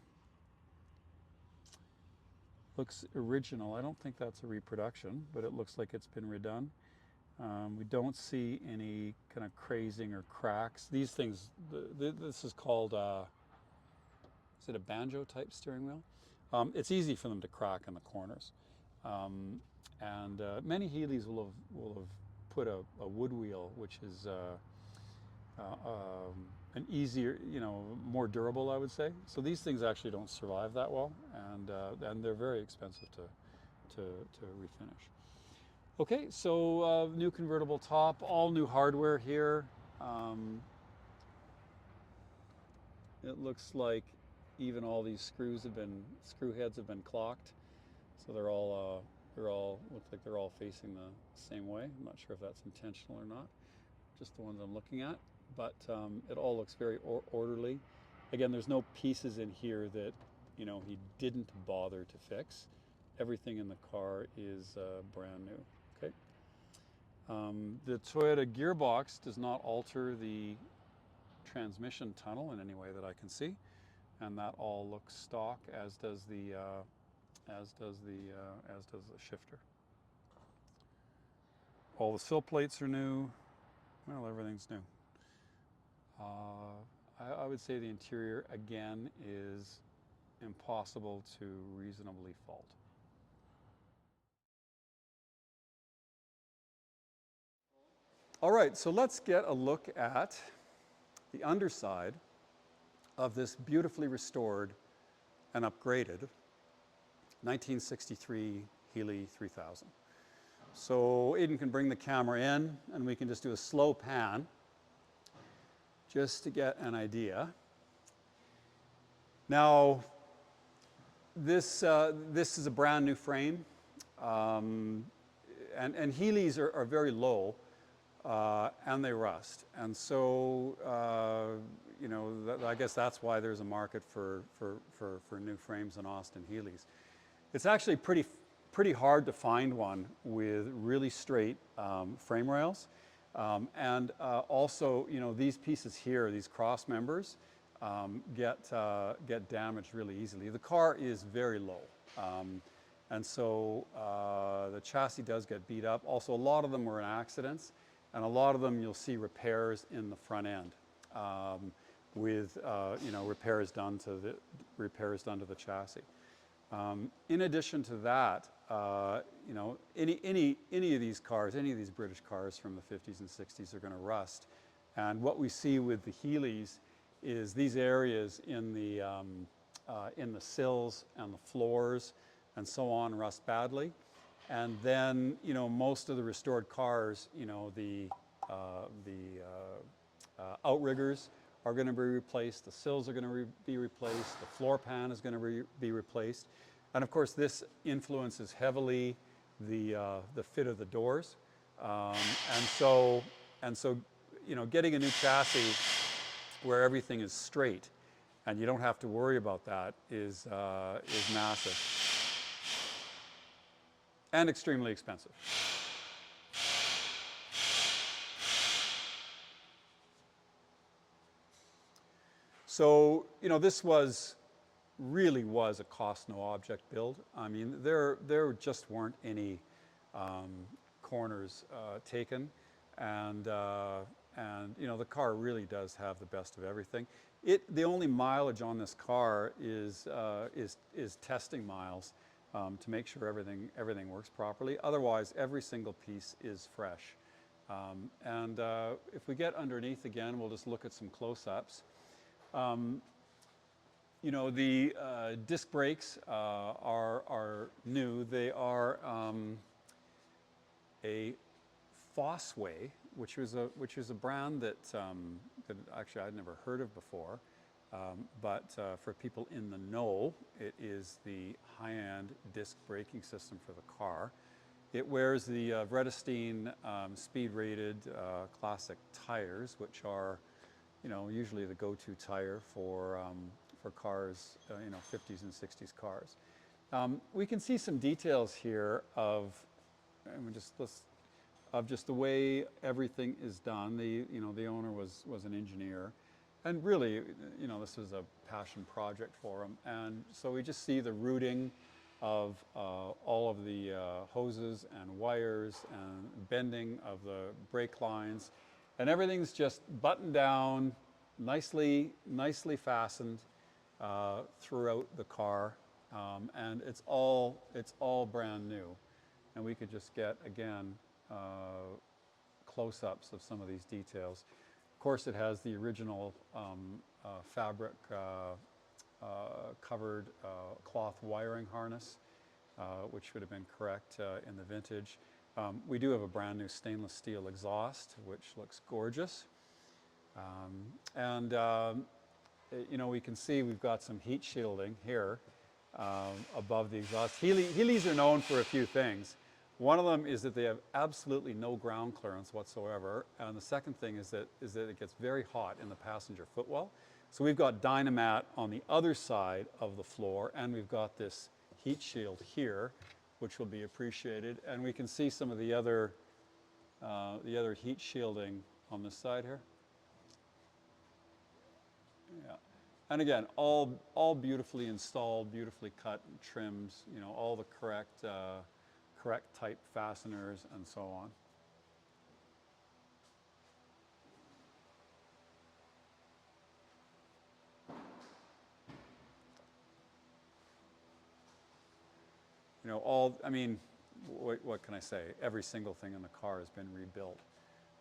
looks original. I don't think that's a reproduction, but it looks like it's been redone. We don't see any kind of crazing or cracks. These things, this is called, is it a banjo type steering wheel? It's easy for them to crack in the corners. And many Healeys will have put a wood wheel, which is an easier, more durable, I would say. So these things actually don't survive that well, and they're very expensive to refinish. Okay, so new convertible top, all new hardware here. It looks like even all these screw heads have been clocked, so they're all look like they're all facing the same way. I'm not sure if that's intentional or not, just the ones I'm looking at, but it all looks very orderly. Again, there's no pieces in here that he didn't bother to fix. Everything in the car is brand new. Okay. The Toyota gearbox does not alter the transmission tunnel in any way that I can see, and that all looks stock, as does the shifter. All the sill plates are new. Well, everything's new. I would say the interior again is impossible to reasonably fault. All right, so let's get a look at the underside of this beautifully restored and upgraded 1963 Healey 3000. So Aidan can bring the camera in and we can just do a slow pan just to get an idea. Now, this is a brand new frame, and Healeys are very low, and they rust. And so, I guess that's why there's a market for new frames in Austin Healeys. It's actually pretty hard to find one with really straight frame rails. And also, these pieces here, these cross members, get damaged really easily. The car is very low, and so the chassis does get beat up. Also, a lot of them were in accidents, and a lot of them you'll see repairs in the front end, with repairs done to the chassis. In addition to that, any of these cars, any of these British cars from the 50s and 60s are going to rust. And what we see with the Healeys is these areas in the sills and the floors and so on rust badly. And then, most of the restored cars, the outriggers are going to be replaced, the sills are going to be replaced, the floor pan is going to be replaced. And of course, this influences heavily the fit of the doors. And so, getting a new chassis where everything is straight and you don't have to worry about that is massive and extremely expensive. So, this really was a cost no object build. I mean, there just weren't any corners taken, and the car really does have the best of everything. The only mileage on this car is testing miles to make sure everything works properly. Otherwise, every single piece is fresh. And if we get underneath again, we'll just look at some close-ups. The disc brakes are new. They are a Fosway, which is a brand that actually I'd never heard of before. But for people in the know, it is the high-end disc braking system for the car. It wears the Vredestein speed-rated classic tires, which are, usually the go-to tire for cars, 50s and 60s cars. We can see some details here of just the way everything is done. The owner was an engineer, and really, this was a passion project for him. And so we just see the routing of all of the hoses and wires and bending of the brake lines, and everything's just buttoned down, nicely fastened throughout the car, and it's all brand new. And we could just get, again, close-ups of some of these details. Of course, it has the original fabric covered cloth wiring harness, which would have been correct in the vintage. We do have a brand new stainless steel exhaust, which looks gorgeous. We can see we've got some heat shielding here above the exhaust. Heelys are known for a few things. One of them is that they have absolutely no ground clearance whatsoever, and the second thing is that it gets very hot in the passenger footwell. So we've got Dyno'd on the other side of the floor, and we've got this heat shield here, which will be appreciated. And we can see some of the other heat shielding on this side here. Yeah. And again, all beautifully installed, beautifully cut and trimmed, all the correct type fasteners and so on. What can I say? Every single thing in the car has been rebuilt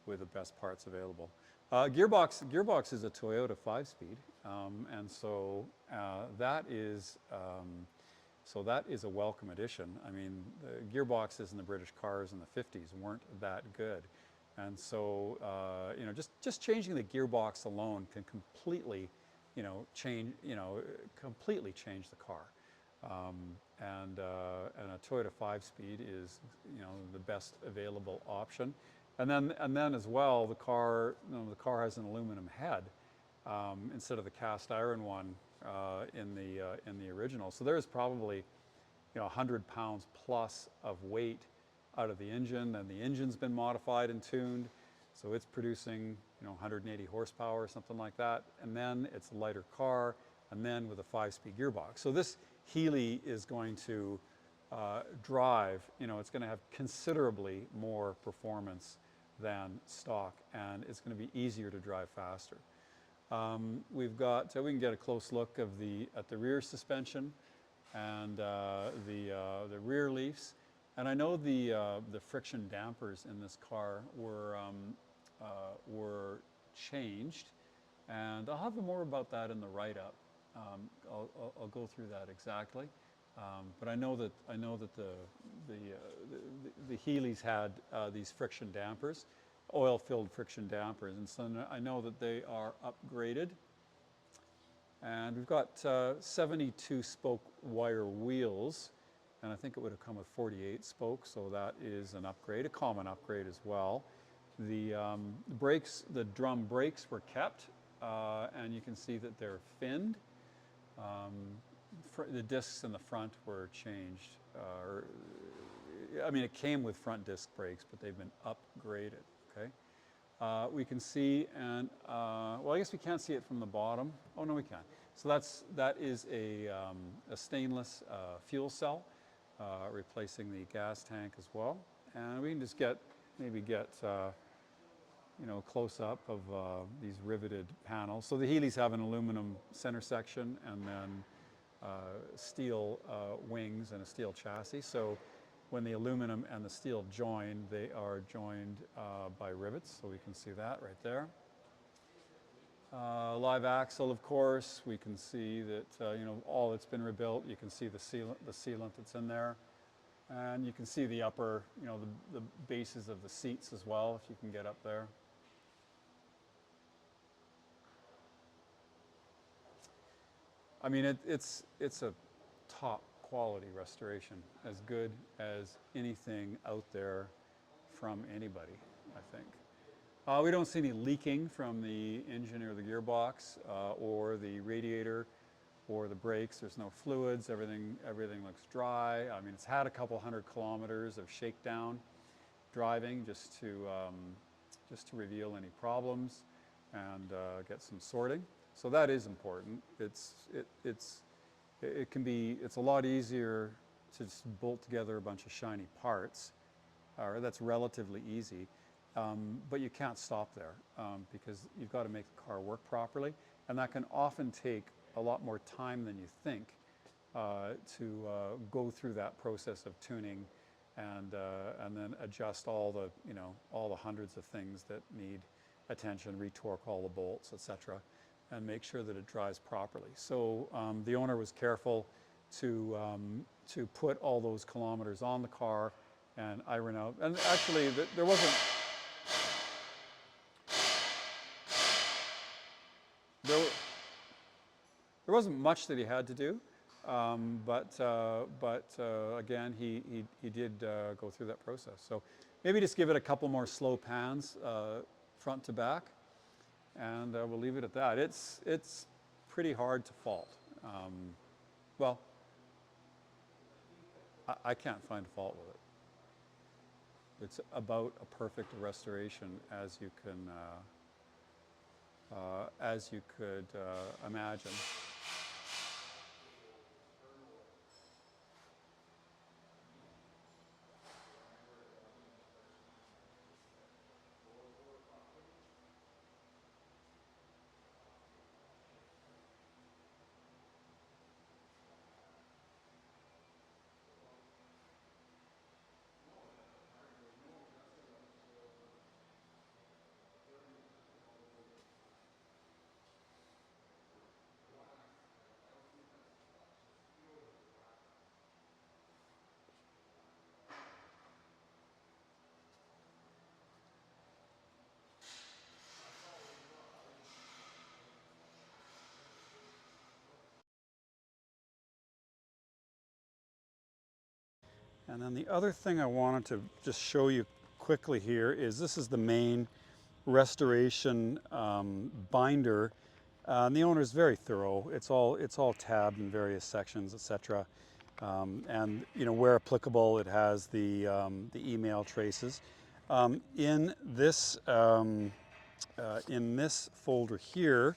with the best parts available. Gearbox is a Toyota 5-speed, and so that is a welcome addition. I mean, the gearboxes in the British cars in the 50s weren't that good, and so just changing the gearbox alone can completely, completely change the car. And a Toyota 5-speed is, the best available option. And then as well, the car has an aluminum head instead of the cast iron one in the original. So there's probably 100 pounds plus of weight out of the engine, and the engine's been modified and tuned, so it's producing 180 horsepower or something like that. And then it's a lighter car, and then with a 5-speed gearbox. So this Healey is going to drive, it's going to have considerably more performance than stock, and it's going to be easier to drive faster. We can get a close look at the rear suspension and the rear leafs. And I know the friction dampers in this car were changed, and I'll have more about that in the write-up. I'll go through that exactly, but I know that the Healeys had these friction dampers, oil-filled friction dampers, and so I know that they are upgraded. And we've got 72 spoke wire wheels, and I think it would have come with 48 spokes, so that is an upgrade, a common upgrade as well. The brakes, the drum brakes were kept, and you can see that they're finned. The discs in the front were changed. It came with front disc brakes, but they've been upgraded. Okay. We can see, and I guess we can't see it from the bottom. Oh no, we can. So that is a stainless fuel cell, replacing the gas tank as well. And we can just maybe get a close-up of these riveted panels. So the Healeys have an aluminum center section and then steel wings and a steel chassis. So when the aluminum and the steel join, they are joined by rivets. So we can see that right there. Live axle, of course. We can see that all it's been rebuilt. You can see the sealant that's in there, and you can see the upper, the bases of the seats as well, if you can get up there. I mean, it's a top quality restoration, as good as anything out there from anybody, I think. We don't see any leaking from the engine or the gearbox or the radiator or the brakes. There's no fluids. Everything looks dry. I mean, it's had a couple 100 kilometers of shakedown driving just to reveal any problems and get some sorting. So that is important. It's a lot easier to just bolt together a bunch of shiny parts, or that's relatively easy. But you can't stop there because you've got to make the car work properly, and that can often take a lot more time than you think to go through that process of tuning and then adjust all the hundreds of things that need attention, retorque all the bolts, etc., and make sure that it drives properly. So the owner was careful to put all those kilometers on the car and iron out. And actually, there wasn't much that he had to do, but again, he did go through that process. So maybe just give it a couple more slow pans, front to back, and we'll leave it at that. It's pretty hard to fault. Well, I can't find fault with it. It's about a perfect restoration as you could imagine. And then the other thing I wanted to just show you quickly here is this is the main restoration binder. And the owner is very thorough. It's all tabbed in various sections, etc. And where applicable, it has the email traces. In this folder here,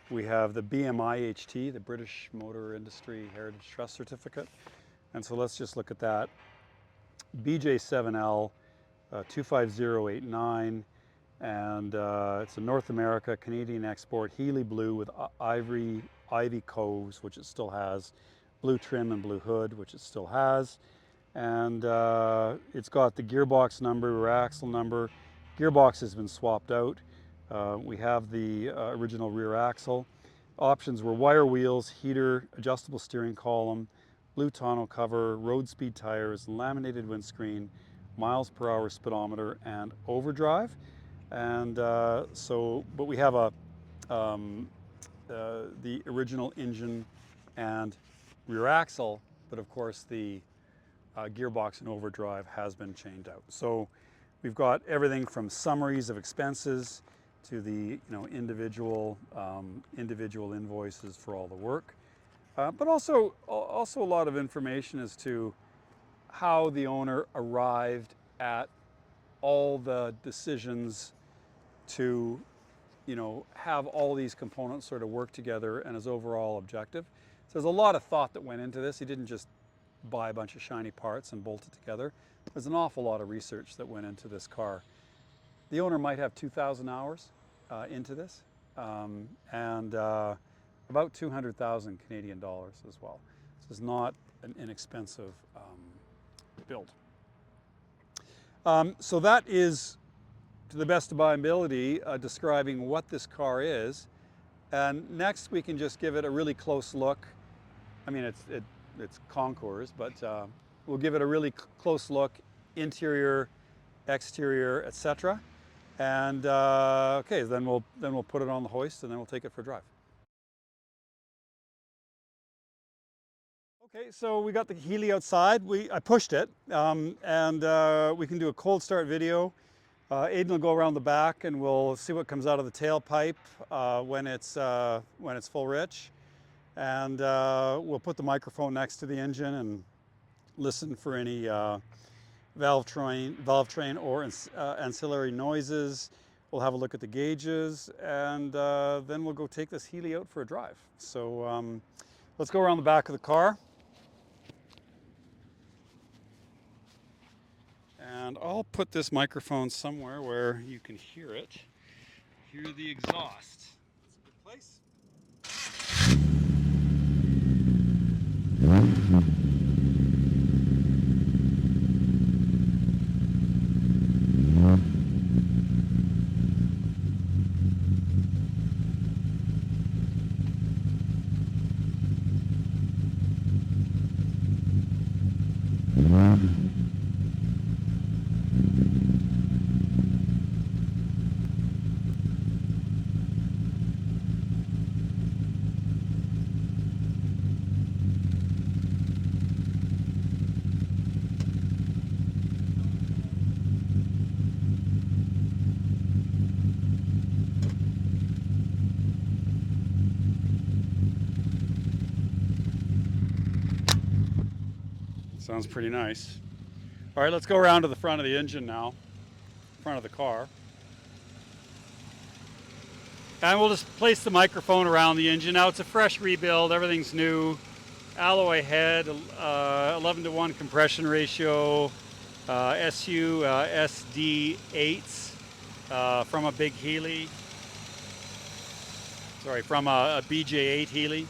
we have the BMIHT, the British Motor Industry Heritage Trust Certificate. And so let's just look at that. BJ7L 25089, and it's a North America, Canadian export, Healey blue with ivy coves, which it still has, blue trim and blue hood, which it still has. And it's got the gearbox number, rear axle number. Gearbox has been swapped out. We have the original rear axle. Options were wire wheels, heater, adjustable steering column, blue tonneau cover, road speed tires, laminated windscreen, miles per hour speedometer, and overdrive. And but we have the original engine and rear axle, but of course the gearbox and overdrive has been changed out. So we've got everything from summaries of expenses to the individual invoices for all the work. But also a lot of information as to how the owner arrived at all the decisions to, have all these components sort of work together and his overall objective. So there's a lot of thought that went into this. He didn't just buy a bunch of shiny parts and bolt it together. There's an awful lot of research that went into this car. The owner might have 2,000 hours into this, and about 200,000 Canadian dollars as well. This is not an inexpensive build. So that is, to the best of my ability, describing what this car is. And next we can just give it a really close look. I mean, it's concours, but we'll give it a really close look, interior, exterior, etc. And okay, then we'll put it on the hoist and then we'll take it for a drive. Okay, so we got the Healey outside. I pushed it, and we can do a cold start video. Aidan will go around the back and we'll see what comes out of the tailpipe when it's full rich. And we'll put the microphone next to the engine and listen for any valve train or ancillary noises. We'll have a look at the gauges, and then we'll go take this Healey out for a drive. So let's go around the back of the car. And I'll put this microphone somewhere where you can hear it. Hear the exhaust. It's a good place. Sounds pretty nice. All right, let's go around to the front of the engine now, front of the car. And we'll just place the microphone around the engine. Now it's a fresh rebuild, everything's new. Alloy head, 11:1 compression ratio, SU SD8s from a big Healey. Sorry, from a BJ8 Healey.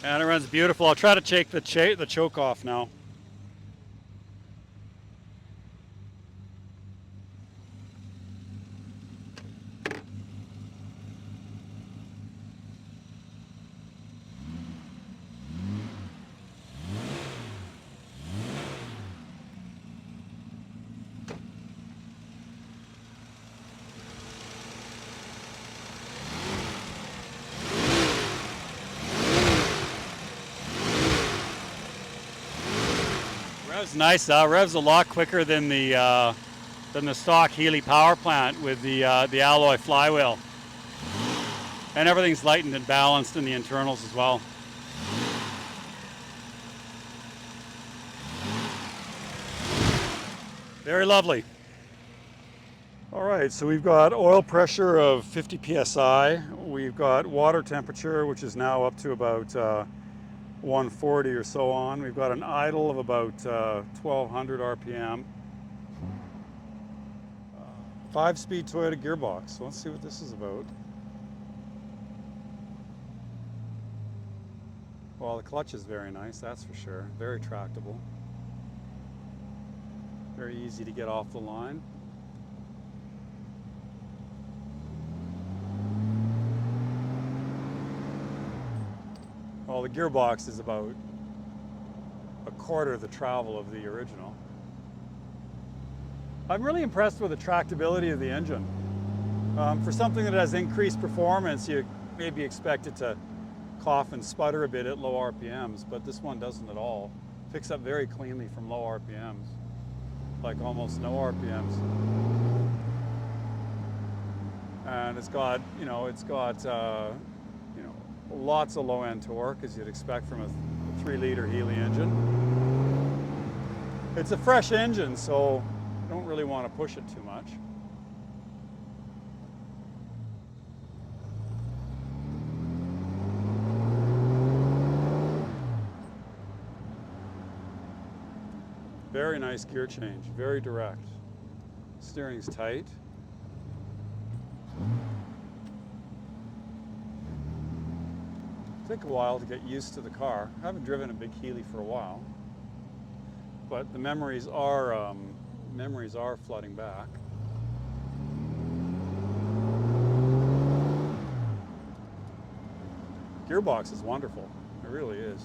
And it runs beautiful. I'll try to take the choke off now. Revs nice. Revs a lot quicker than the stock Healey power plant with the alloy flywheel, and everything's lightened and balanced in the internals as well. Very lovely. All right, so we've got oil pressure of 50 psi. We've got water temperature, which is now up to about 140 or so on. We've got an idle of about 1200 RPM. 5-speed Toyota gearbox. So let's see what this is about. Well, the clutch is very nice, that's for sure. Very tractable. Very easy to get off the line. Well, the gearbox is about a quarter the travel of the original. I'm really impressed with the tractability of the engine. For something that has increased performance, you maybe expect it to cough and sputter a bit at low RPMs, but this one doesn't at all. Picks up very cleanly from low RPMs, like almost no RPMs. And it's got, lots of low-end torque, as you'd expect from a 3-liter Healey engine. It's a fresh engine, so I don't really want to push it too much. Very nice gear change, very direct. Steering's tight. Take a while to get used to the car. I haven't driven a big Healey for a while, but the memories are flooding back. Gearbox is wonderful. It really is.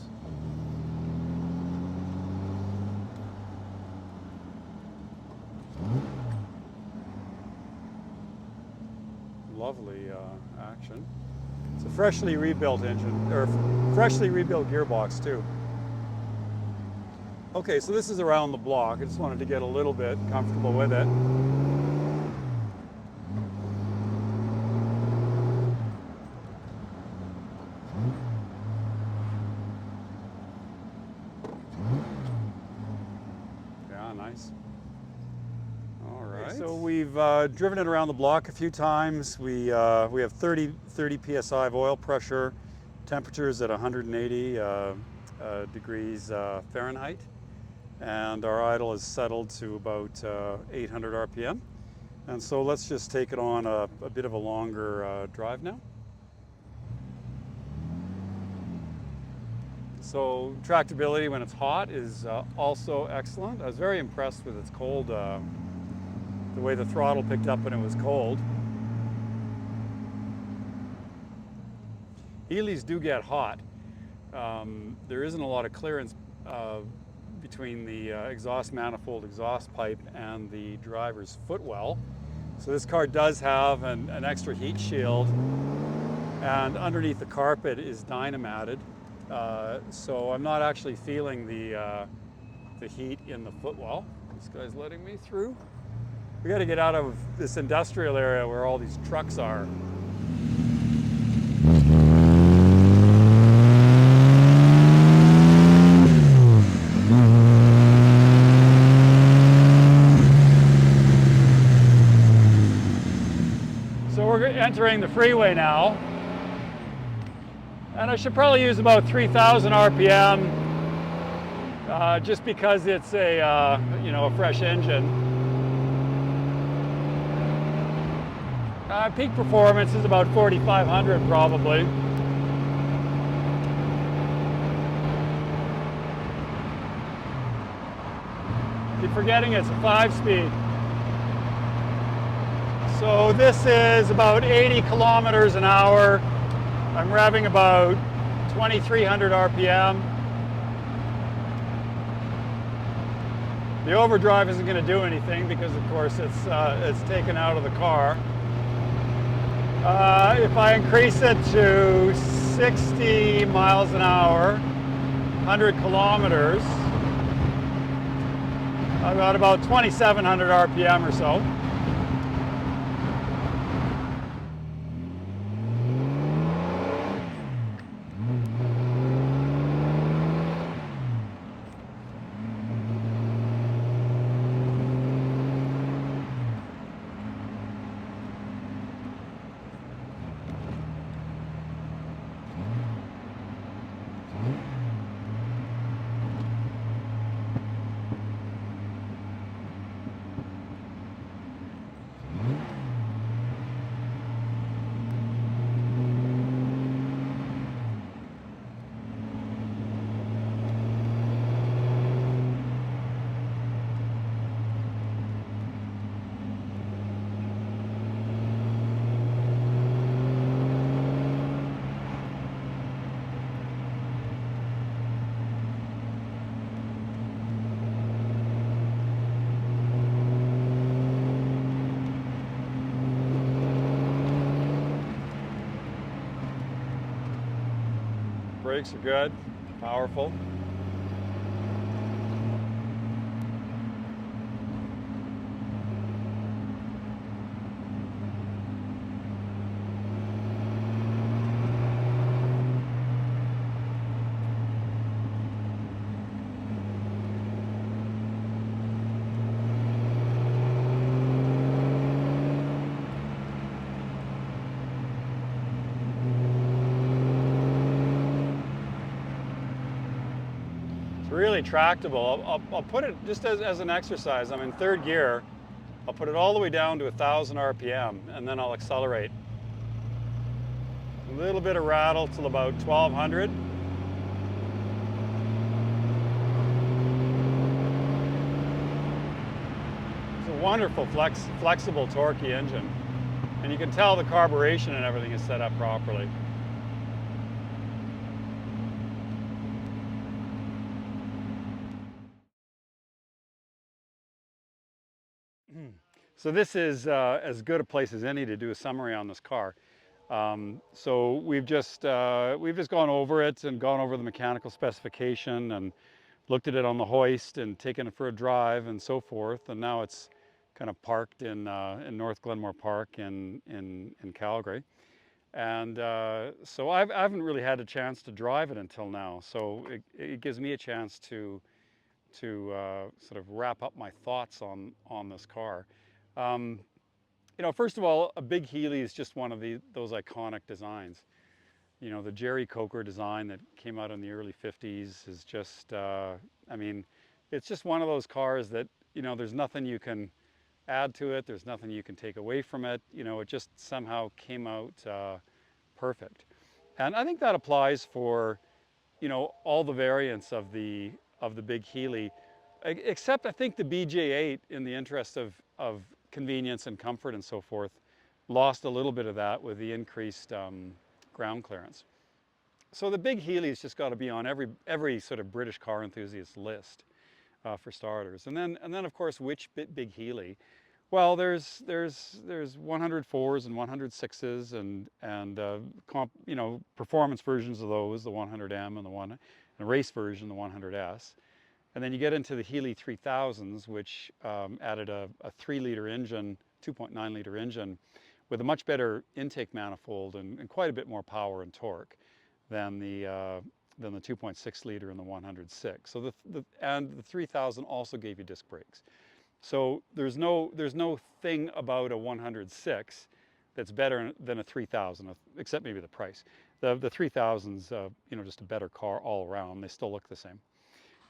lovely action. It's a freshly rebuilt engine, or freshly rebuilt gearbox too. Okay, so this is around the block. I just wanted to get a little bit comfortable with it. Yeah, nice. All right. So we've driven it around the block a few times. We have 30 psi of oil pressure, temperatures at 180 degrees Fahrenheit, and our idle is settled to about 800 RPM. And so let's just take it on a bit of a longer drive now. So tractability when it's hot is also excellent. I was very impressed with its cold, the way the throttle picked up when it was cold. Healeys do get hot. There isn't a lot of clearance between the exhaust manifold, exhaust pipe, and the driver's footwell. So this car does have an extra heat shield, and underneath the carpet is dyno'd. So I'm not actually feeling the heat in the footwell. This guy's letting me through. We got to get out of this industrial area where all these trucks are. So we're entering the freeway now. And I should probably use about 3,000 RPM just because it's a fresh engine. Peak performance is about 4,500 probably. Keep forgetting it's a 5-speed. So this is about 80 kilometers an hour. I'm revving about 2,300 RPM. The overdrive isn't going to do anything because, of course, it's taken out of the car. If I increase it to 60 miles an hour, 100 kilometers, I've got about 2,700 RPM or so. Brakes are good, powerful. Really tractable. I'll put it just as an exercise. I'm in third gear. I'll put it all the way down to 1,000 RPM and then I'll accelerate. A little bit of rattle till about 1,200. It's a wonderful flexible torquey engine. And you can tell the carburation and everything is set up properly. So this is as good a place as any to do a summary on this car. So we've just gone over it and gone over the mechanical specification and looked at it on the hoist and taken it for a drive and so forth. And now it's kind of parked in North Glenmore Park in Calgary. And so I haven't really had a chance to drive it until now. So it gives me a chance to sort of wrap up my thoughts on this car. You know, first of all, a big Heeley is just one of those iconic designs. You know, the Jerry Coker design that came out in the early 50s is just, I mean, it's just one of those cars that, you know, there's nothing you can add to it, there's nothing you can take away from it. You know, it just somehow came out perfect. And I think that applies for, you know, all the variants of the big Heeley, except I think the BJ8, in the interest of convenience and comfort and so forth, lost a little bit of that with the increased ground clearance. So the big Heeley's just got to be on every sort of British car enthusiast list for starters. And then of course, which big Heeley? Well, there's 104s and 106s and you know, performance versions of those, the 100M and the race version, the 100S. And then you get into the Heeley 3000s, which added a 3-liter engine, 2.9-liter engine, with a much better intake manifold and quite a bit more power and torque than the 2.6-liter and the 106. So the 3000 also gave you disc brakes. So there's no thing about a 106 that's better than a 3000, except maybe the price. The 3000's you know, just a better car all around. They still look the same.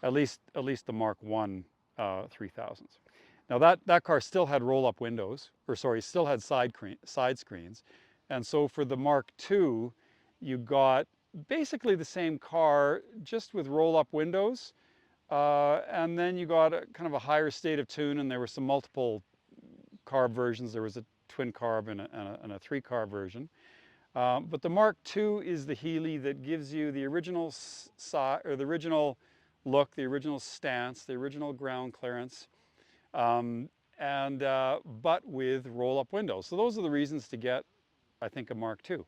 At least the Mark I 3000s. Now that car still had roll-up windows, or sorry, still had side screens. And so for the Mark II, you got basically the same car, just with roll-up windows. And then you got kind of a higher state of tune, and there were some multiple carb versions. There was a twin carb and a 3-carb version. But the Mark II is the Heeley that gives you the original the original look, the original stance, the original ground clearance, but with roll-up windows. So those are the reasons to get, I think, a Mark II.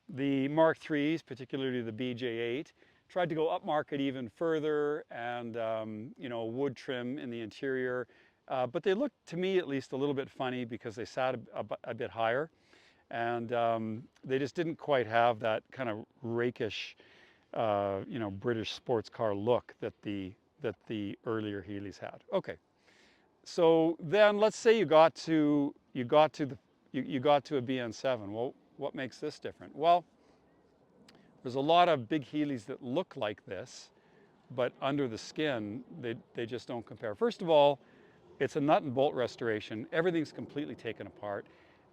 The Mark IIIs, particularly the BJ8, tried to go upmarket even further, and you know, wood trim in the interior, but they looked, to me at least, a little bit funny because they sat a bit higher, and they just didn't quite have that kind of rakish, you know, British sports car look that the earlier Heeleys had. Okay, so then let's say you got to a BN7. Well, what makes this different? Well, there's a lot of big Heeleys that look like this, but under the skin, they just don't compare. First of all, it's a nut and bolt restoration. Everything's completely taken apart.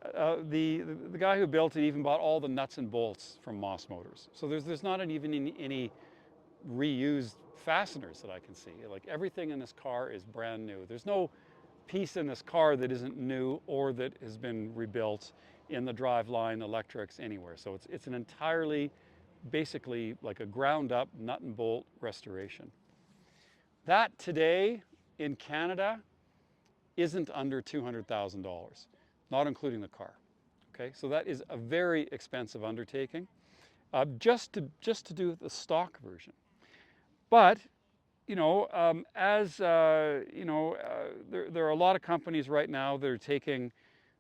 The guy who built it even bought all the nuts and bolts from Moss Motors. So there's not even any reused fasteners that I can see. Like, everything in this car is brand new. There's no piece in this car that isn't new or that has been rebuilt in the driveline, electrics, anywhere. So it's an entirely, basically like a ground up nut and bolt restoration. That today in Canada isn't under $200,000, not including the car. Okay, so that is a very expensive undertaking, just to do the stock version. But you know, you know, there are a lot of companies right now that are taking,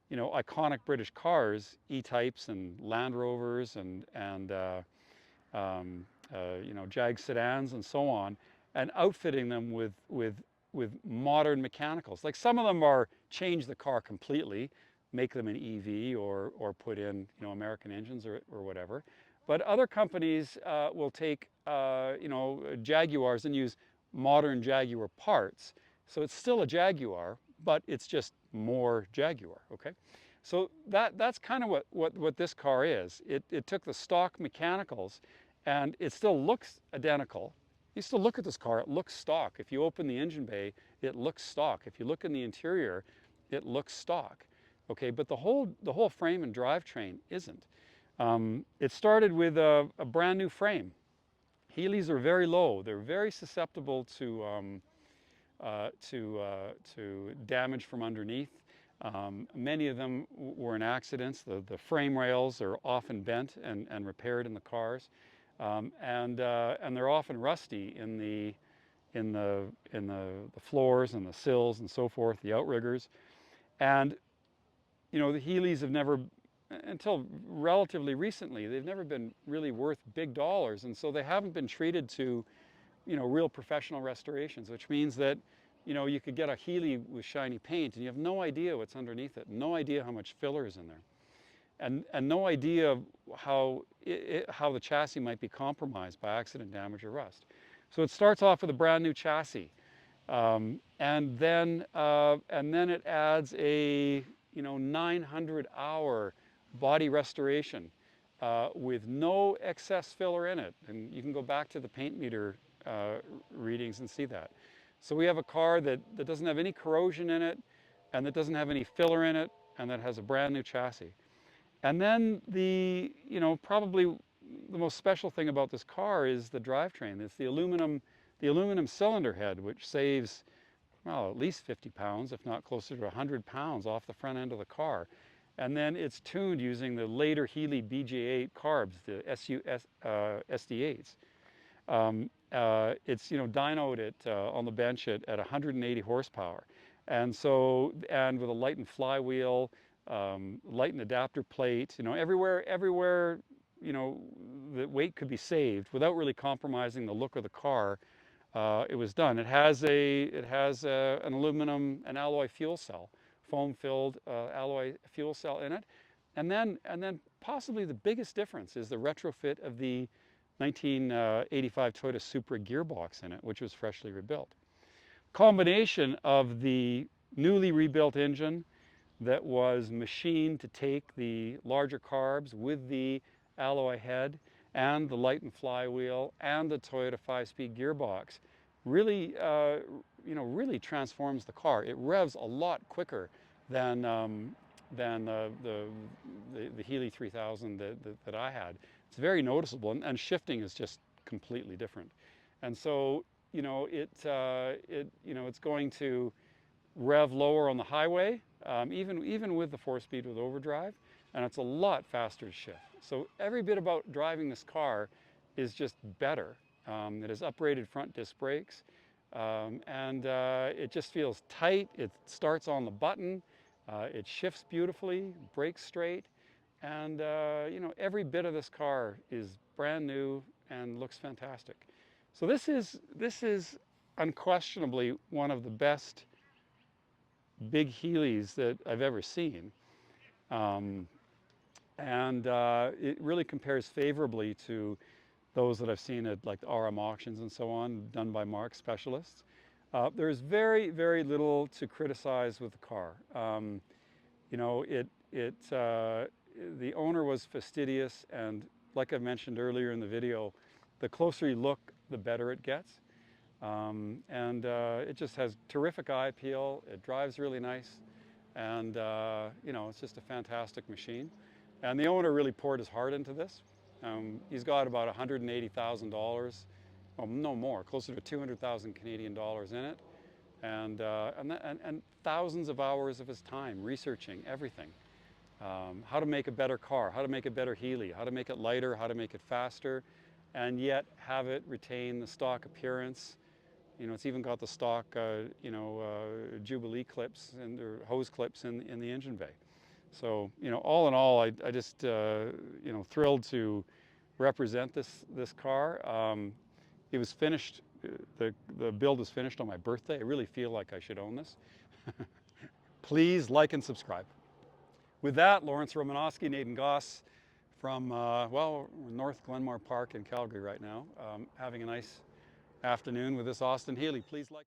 you know, iconic British cars, E-types and Land Rovers and you know, Jag sedans and so on, and outfitting them with modern mechanicals. Like, some of them are change the car completely, make them an EV or put in, you know, American engines or whatever. But other companies will take you know, Jaguars and use modern Jaguar parts. So it's still a Jaguar, but it's just more Jaguar. Okay, so that's kind of what this car is. It took the stock mechanicals, and it still looks identical. You still look at this car, it looks stock. If you open the engine bay, it looks stock. If you look in the interior, it looks stock. Okay, but the whole frame and drivetrain isn't. It started with a brand new frame. Heeleys are very low. They're very susceptible to damage from underneath. Many of them were in accidents. The frame rails are often bent and repaired in the cars, and they're often rusty in the floors and the sills and so forth, the outriggers. And you know, the Healeys have never, until relatively recently, they've never been really worth big dollars, and so they haven't been treated to, you know, real professional restorations, which means that, you know, you could get a Healey with shiny paint and you have no idea what's underneath it, no idea how much filler is in there, and no idea how the chassis might be compromised by accident, damage, or rust. So it starts off with a brand new chassis, and then it adds a 900-hour body restoration with no excess filler in it, and you can go back to the paint meter readings and see that. So we have a car that doesn't have any corrosion in it, and that doesn't have any filler in it, and that has a brand new chassis. And then probably the most special thing about this car is the drivetrain. It's the aluminum cylinder head, which saves, well, at least 50 pounds, if not closer to 100 pounds off the front end of the car. And then it's tuned using the later Healey BJ8 carbs, the SD8s. It's dynoed on the bench at 180 horsepower, and with a light and flywheel, light and adapter plate. Everywhere the weight could be saved without really compromising the look of the car. It was done. It has an aluminum and alloy fuel cell, foam-filled alloy fuel cell in it, and then possibly the biggest difference is the retrofit of the 1985 Toyota Supra gearbox in it, which was freshly rebuilt. Combination of the newly rebuilt engine that was machined to take the larger carbs with the alloy head and the light and flywheel and the Toyota 5-speed gearbox really, really transforms the car. It revs a lot quicker than the Healey 3000 that I had. It's very noticeable, and shifting is just completely different. And so, it's going to rev lower on the highway, even with the 4-speed with overdrive, and it's a lot faster to shift. So every bit about driving this car is just better. It has uprated front disc brakes, and it just feels tight. It starts on the button. It shifts beautifully, brakes straight. And every bit of this car is brand new and looks fantastic. So this is unquestionably one of the best big Healeys that I've ever seen, and it really compares favorably to those that I've seen at like the RM auctions and so on, done by marque specialists. There's very, very little to criticize with the car. The owner was fastidious, and like I mentioned earlier in the video, the closer you look, the better it gets. It just has terrific eye appeal. It drives really nice, and it's just a fantastic machine. And the owner really poured his heart into this. He's got about $180,000, well, no more, closer to 200,000 Canadian dollars in it, and thousands of hours of his time researching everything. How to make a better car, how to make a better Healey, how to make it lighter, how to make it faster, and yet have it retain the stock appearance. It's even got the stock, Jubilee clips or hose clips in the engine bay. So, all in all, I just, thrilled to represent this car. It was finished, the build was finished on my birthday. I really feel like I should own this. Please like and subscribe. With that, Lawrence Romanosky, Nathan Goss from, North Glenmore Park in Calgary right now, having a nice afternoon with this Austin Healey. Please like